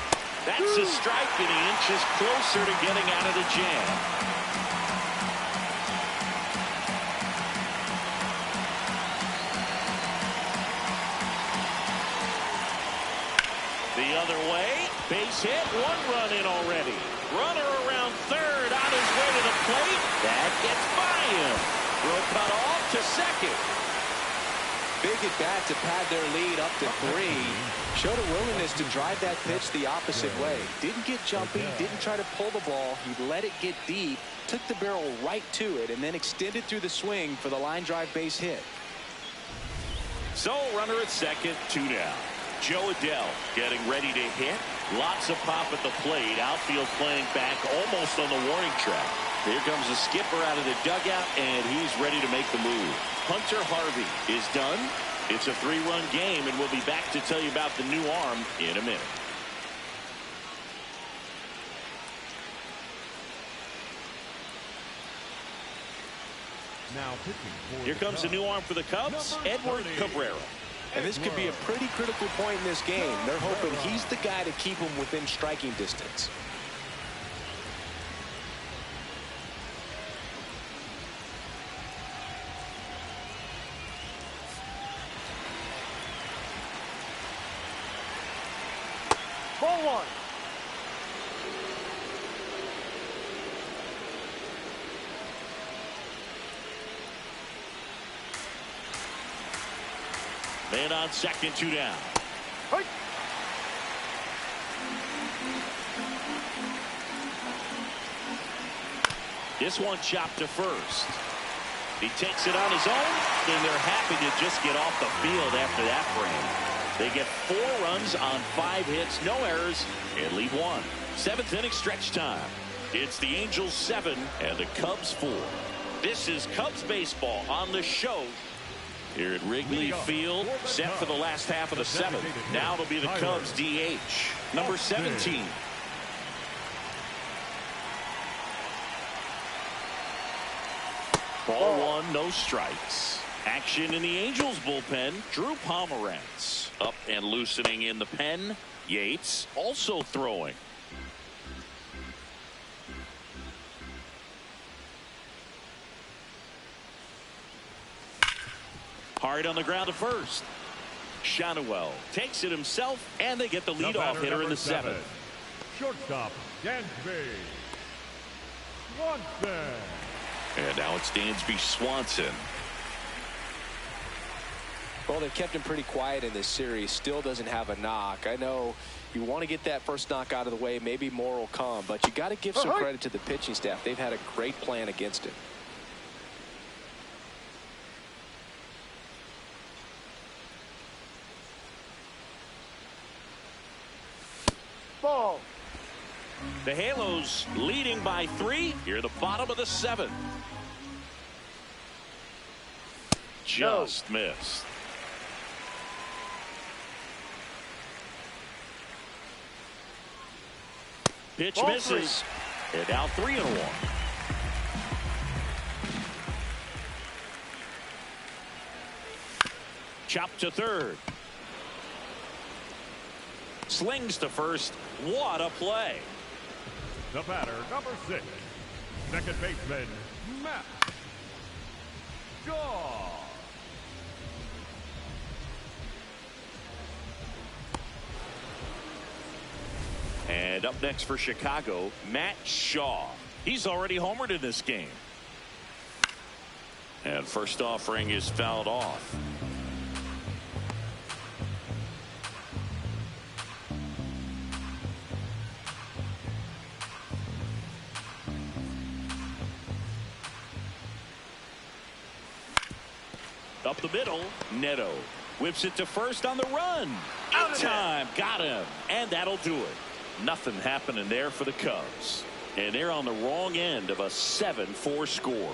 That's a strike, and he inches closer to getting out of the jam. The other way, base hit, 1 run in already. Runner around third, on his way to the plate. That gets by him. Throw cut off to second. Big at bat to pad their lead up to 3. Showed a willingness to drive that pitch the opposite way. Didn't get jumpy, didn't try to pull the ball. He let it get deep, took the barrel right to it, and then extended through the swing for the line drive base hit. So runner at second, 2 down. Joe Adele getting ready to hit. Lots of pop at the plate. Outfield playing back almost on the warning track. Here comes the skipper out of the dugout, and he's ready to make the move. Hunter Harvey is done. It's a 3-run game, and we'll be back to tell you about the new arm in a minute. Now pitching for Here the comes a Cubs, new arm for the Cubs, number Edward 30, Cabrera. And this could be a pretty critical point in this game. They're hoping he's the guy to keep them within striking distance. Ball one. Man on second, 2 down. Hey. This one chopped to first. He takes it on his own, and they're happy to just get off the field after that frame. They get 4 runs on 5 hits, no errors, and leave 1. 7th inning stretch time. It's the Angels 7 and the Cubs 4. This is Cubs baseball on the show here at Wrigley Field, set for the last half of the 7th. Now it'll be the Cubs DH, number 17. Ball 1, no strikes. Action in the Angels bullpen. Drew Pomerantz up and loosening in the pen. Yates also throwing. Hard on the ground to first. Shanuel takes it himself, and they get the leadoff hitter in the 7th. Shortstop, Dansby Swanson. And now it's Dansby Swanson. Well, they've kept him pretty quiet in this series. Still doesn't have a knock. I know you want to get that first knock out of the way. Maybe more will come, but you got to give some credit to the pitching staff. They've had a great plan against it. Ball. The Halos leading by 3 here at the bottom of the 7th. Just missed. Pitch Ball misses. And now 3-1. Chop to third. Slings to first. What a play. The batter, number 6, second baseman, Matt Shaw. And up next for Chicago, Matt Shaw. He's already homered in this game. And first offering is fouled off. Up the middle, Neto whips it to first on the run. In time, got him, and that'll do it. Nothing happening there for the Cubs, and they're on the wrong end of a 7-4 score.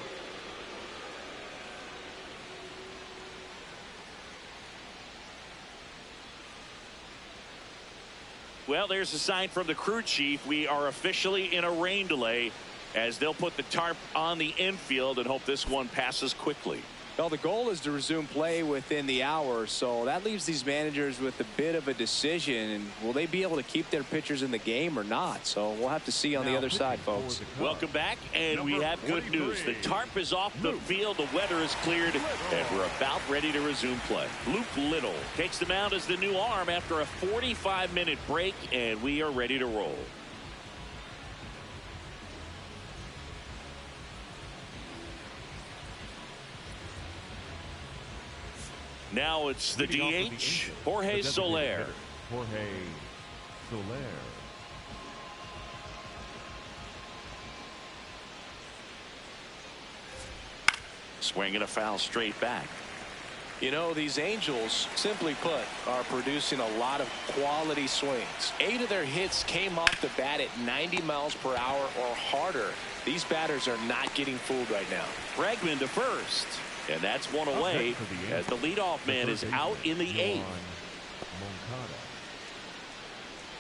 Well, there's a sign from the crew chief. We are officially in a rain delay, as they'll put the tarp on the infield and hope this one passes quickly. Well, the goal is to resume play within the hour, so that leaves these managers with a bit of a decision. And will they be able to keep their pitchers in the game or not? So we'll have to see on the other side, folks. Welcome back, and we have good news. The tarp is off the field, the weather is cleared, and we're about ready to resume play. Luke Little takes the mound as the new arm after a 45-minute break, and we are ready to roll. Now it's the DH, Jorge Soler. Jorge Soler. Swinging a foul straight back. You know, these Angels, simply put, are producing a lot of quality swings. 8 of their hits came off the bat at 90 miles per hour or harder. These batters are not getting fooled right now. Bregman to first. And that's one away as the leadoff man is out in the 8th.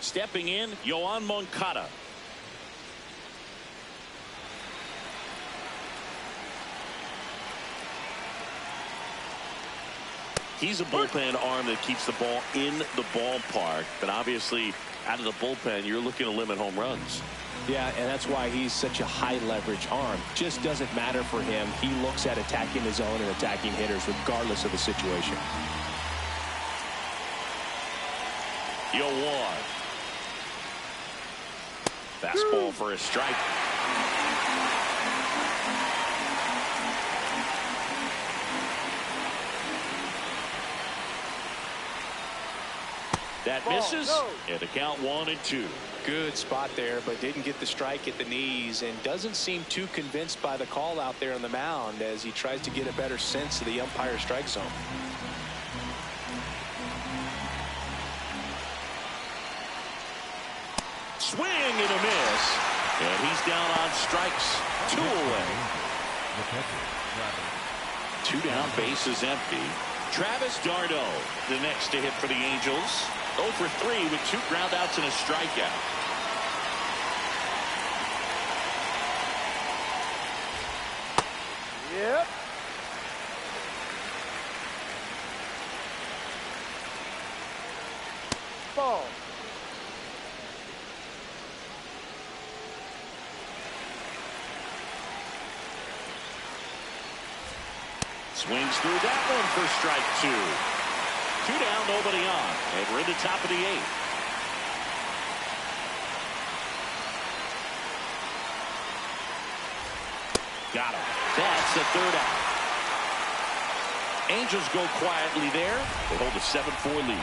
Stepping in, Yoan Moncada. He's a bullpen arm that keeps the ball in the ballpark, but obviously out of the bullpen, you're looking to limit home runs. Yeah, and that's why he's such a high leverage arm. Just doesn't matter for him. He looks at attacking his own and attacking hitters regardless of the situation. 0-1. Fastball for a strike. That misses, and the count 1-2. Good spot there, but didn't get the strike at the knees, and doesn't seem too convinced by the call out there on the mound as he tries to get a better sense of the umpire strike zone. Swing and a miss, and he's down on strikes. 2 away. 2 down, bases empty. Travis d'Arnaud, the next to hit for the Angels. 0 for 3 with 2 groundouts and a strikeout. Yep. Ball. Swings through that one for strike 2. 2 down, nobody on, and we're in the top of the 8th. Got him. That's the 3rd out. Angels go quietly there. They hold a 7-4 lead.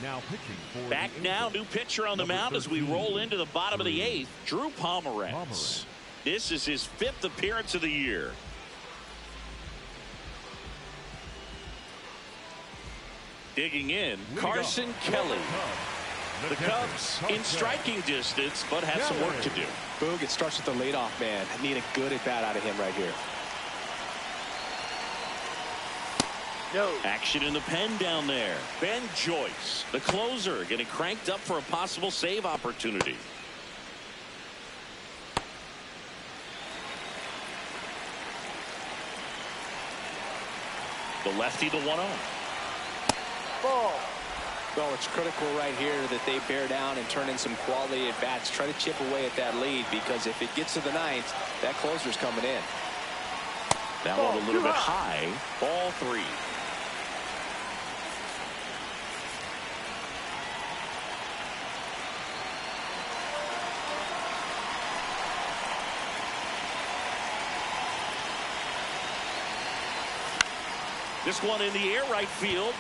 Now pitching for Back now, new pitcher on the mound as we roll into the bottom of the 8th. Drew Pomeranz. This is his 5th appearance of the year. Digging in, Carson Kelly. The Cubs in striking distance, but have some work to do. Boog, it starts with the leadoff man. I need a good at bat out of him right here. No. Action in the pen down there. Ben Joyce, the closer, getting cranked up for a possible save opportunity. The lefty, the 1-0. Ball. Well, it's critical right here that they bear down and turn in some quality at bats. Try to chip away at that lead, because if it gets to the 9th, that closer's coming in. That one a little bit high. Ball 3. This one in the air right field.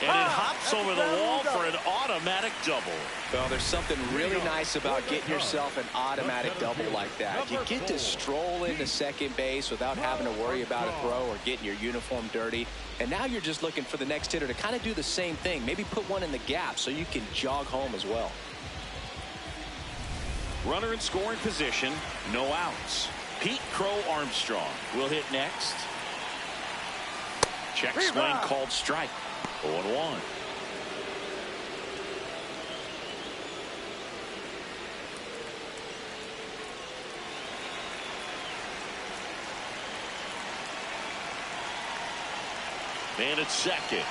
And it hops over the wall for an automatic double. Well, there's something really nice about getting yourself an automatic double like that. You get to stroll into second base without having to worry about a throw or getting your uniform dirty. And now you're just looking for the next hitter to kind of do the same thing. Maybe put one in the gap so you can jog home as well. Runner in scoring position. No outs. Pete Crow Armstrong will hit next. Check swing called strike. 0-1. Man at second.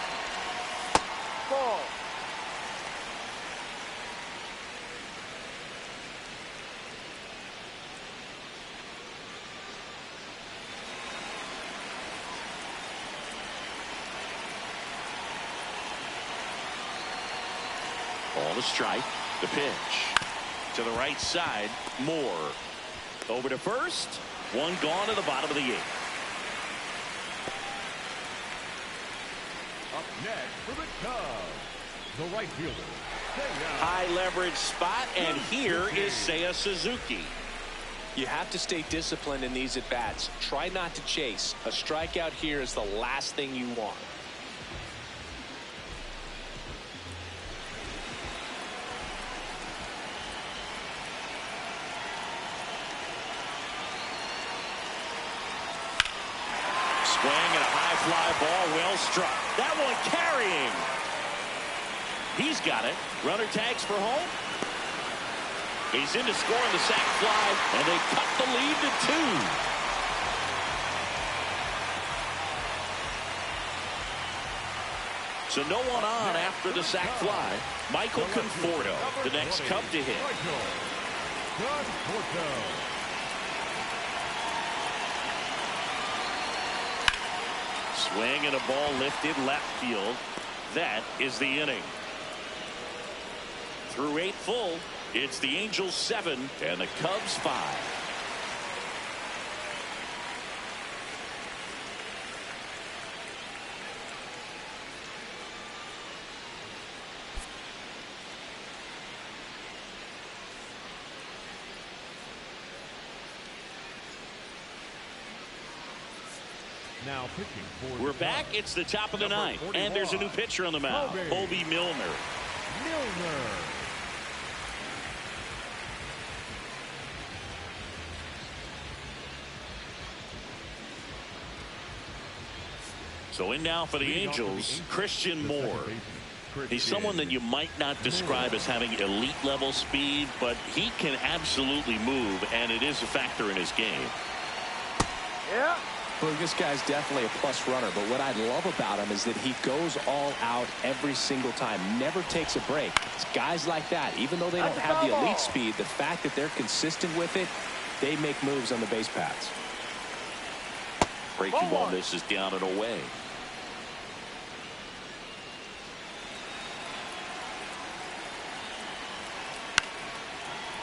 Ball. Ball to strike. The pitch. To the right side. Moore. Over to first. One gone to the bottom of the 8th. up next for the Cubs, the right fielder, Seiya. High leverage spot, and here is Seiya Suzuki. You have to stay disciplined in these at-bats. Try not to chase. A strikeout here is the last thing you want. swing and a high fly ball, well struck. That one carrying. He's got it. Runner tags for home. He's in to score on the sac fly, and they cut the lead to 2. So no one on after the sac fly. Michael Conforto, the next Cub to hit. Swing and a ball lifted left field. That is the inning. Through 8 full, it's the Angels 7 and the Cubs 5. Now pitching for We're back. It's the top of the ninth, and there's a new pitcher on the mound, Bobby Milner. So in now for the Angels, Christian Moore. He's someone that you might not describe as having elite level speed, but he can absolutely move, and it is a factor in his game. Yeah. Well, this guy's definitely a plus runner, but what I love about him is that he goes all out every single time, never takes a break. It's guys like that, even though they don't have the elite speed, the fact that they're consistent with it, they make moves on the base paths. Breaking ball misses down and away.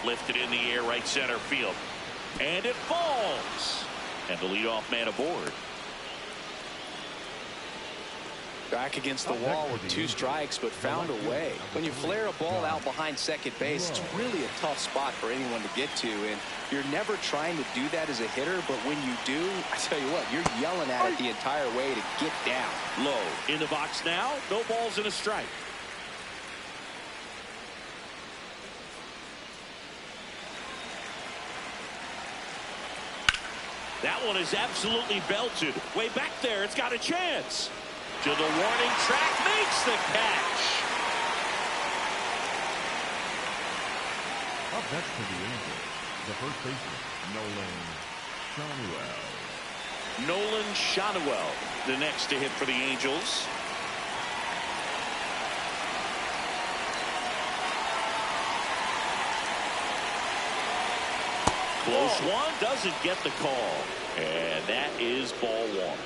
Lifted in the air, right center field, and it falls. And the leadoff man aboard. Back against the wall with 2 strikes, but found a way. When you flare a ball out behind second base, it's really a tough spot for anyone to get to, and you're never trying to do that as a hitter, but when you do, I tell you what, you're yelling at it the entire way to get down. Low in the box now, no balls and a strike. That one is absolutely belted. Way back there, it's got a chance. To the warning track, makes the catch. Up next to the Angels, the first baseman, Nolan Schanuel, the next to hit for the Angels. Close one, doesn't get the call. And that is ball 1.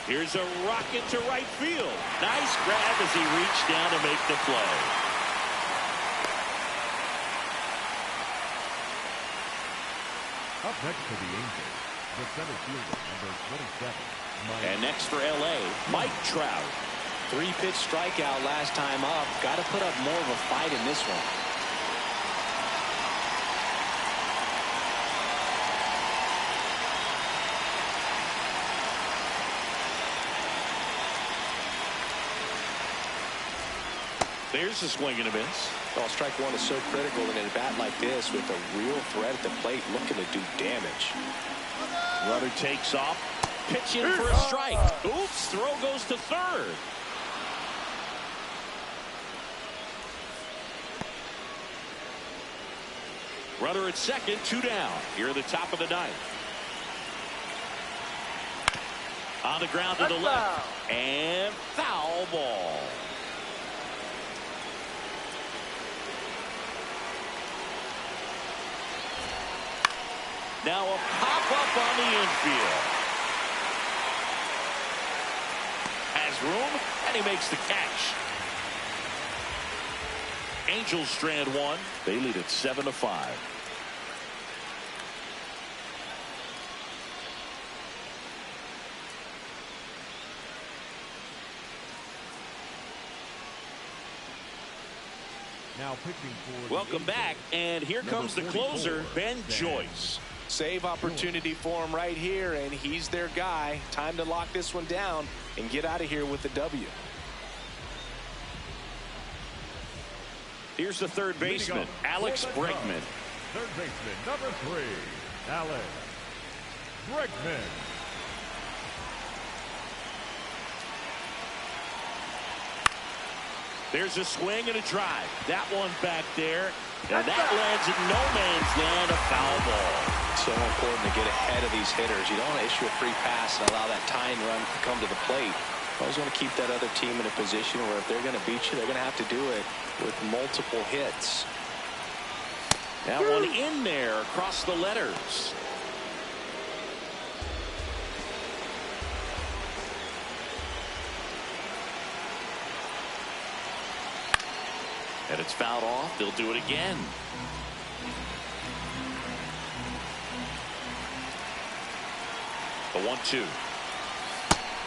Here's a rocket to right field. Nice grab as he reached down to make the play. Up next to the Angels, the center fielder, number 27. And next for L.A., Mike Trout. 3-pitch strikeout last time up. Got to put up more of a fight in this one. There's a swing and a miss. Well, strike 1 is so critical in a bat like this with a real threat at the plate looking to do damage. Runner takes off. Pitch in for a strike. Oops, throw goes to third. Runner at second, 2 down. Here at the top of the 9th. On the ground to the left. And foul ball. Now a pop-up on the infield. Has room, and he makes the catch. Angels strand 1. They lead at 7-5. Now pitching for Welcome back, and here comes the closer, Ben Joyce. Save opportunity for him right here, and he's their guy. Time to lock this one down and get out of here with the W. Here's the third baseman, Alex Bregman. Third baseman, number 3, Alex Bregman. There's a swing and a drive. That one back there. And that lands in no man's land, a foul ball. So important to get ahead of these hitters. You don't want to issue a free pass and allow that tying run to come to the plate. You always want to keep that other team in a position where if they're going to beat you, they're going to have to do it with multiple hits. That one in there across the letters. And it's fouled off. They'll do it again. The 1-2.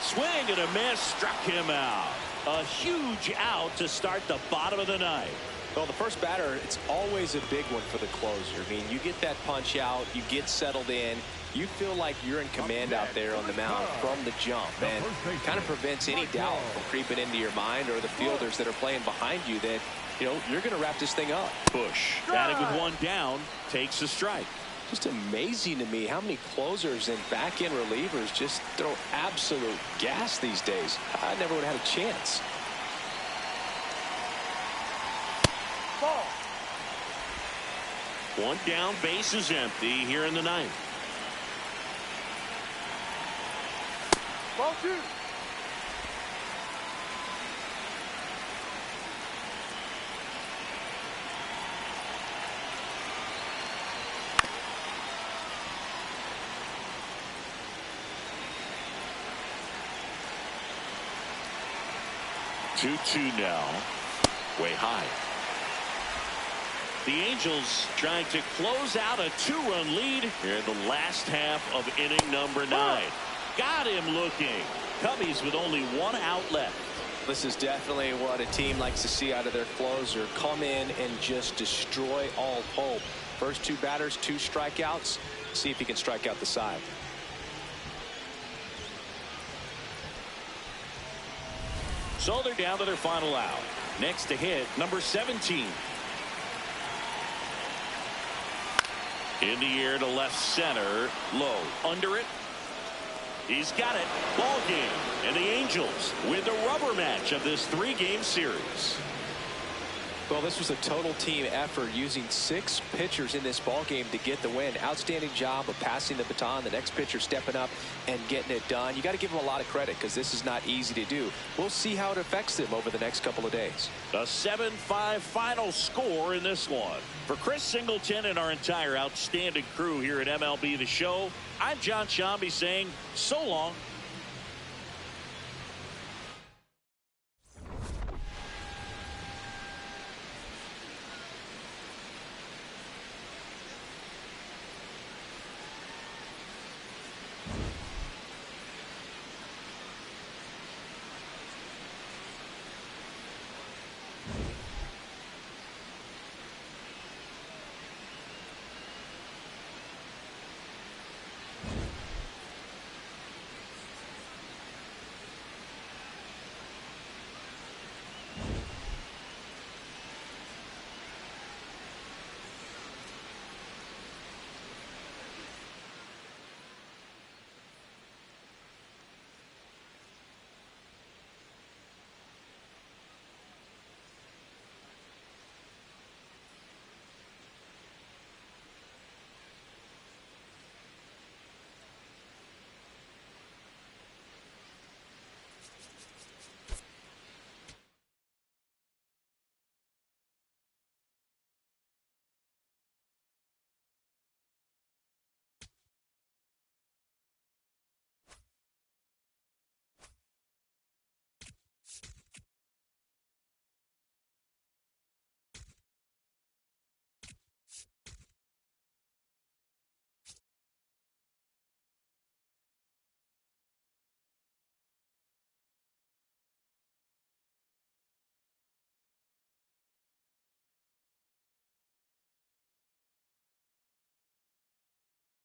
Swing and a miss, struck him out. A huge out to start the bottom of the ninth. Well, the first batter, it's always a big one for the closer. I mean, you get that punch out, you get settled in, you feel like you're in command out there on the mound from the jump, and kind of prevents any doubt from creeping into your mind or the fielders that are playing behind you that, you know, you're going to wrap this thing up. Bush, batting with one down, takes a strike. Just amazing to me how many closers and back-end relievers just throw absolute gas these days. I never would have had a chance. Ball. One down, base is empty here in the ninth. Ball 2. 2-2 now. Way high. The Angels trying to close out a 2-run lead here in the last half of inning number 9. Got him looking. Cubbies with only one out left. This is definitely what a team likes to see out of their closer. Come in and just destroy all hope. First 2 batters, 2 strikeouts. See if he can strike out the side. So they're down to their final out. Next to hit, number 17. In the air to left center. Low. Under it. He's got it. Ball game. And the Angels win the rubber match of this 3-game series. Well, this was a total team effort, using 6 pitchers in this ball game to get the win. Outstanding job of passing the baton. The next pitcher stepping up and getting it done. You got to give them a lot of credit because this is not easy to do. We'll see how it affects them over the next couple of days. A 7-5 final score in this one. For Chris Singleton and our entire outstanding crew here at MLB The Show, I'm John Shambi saying so long.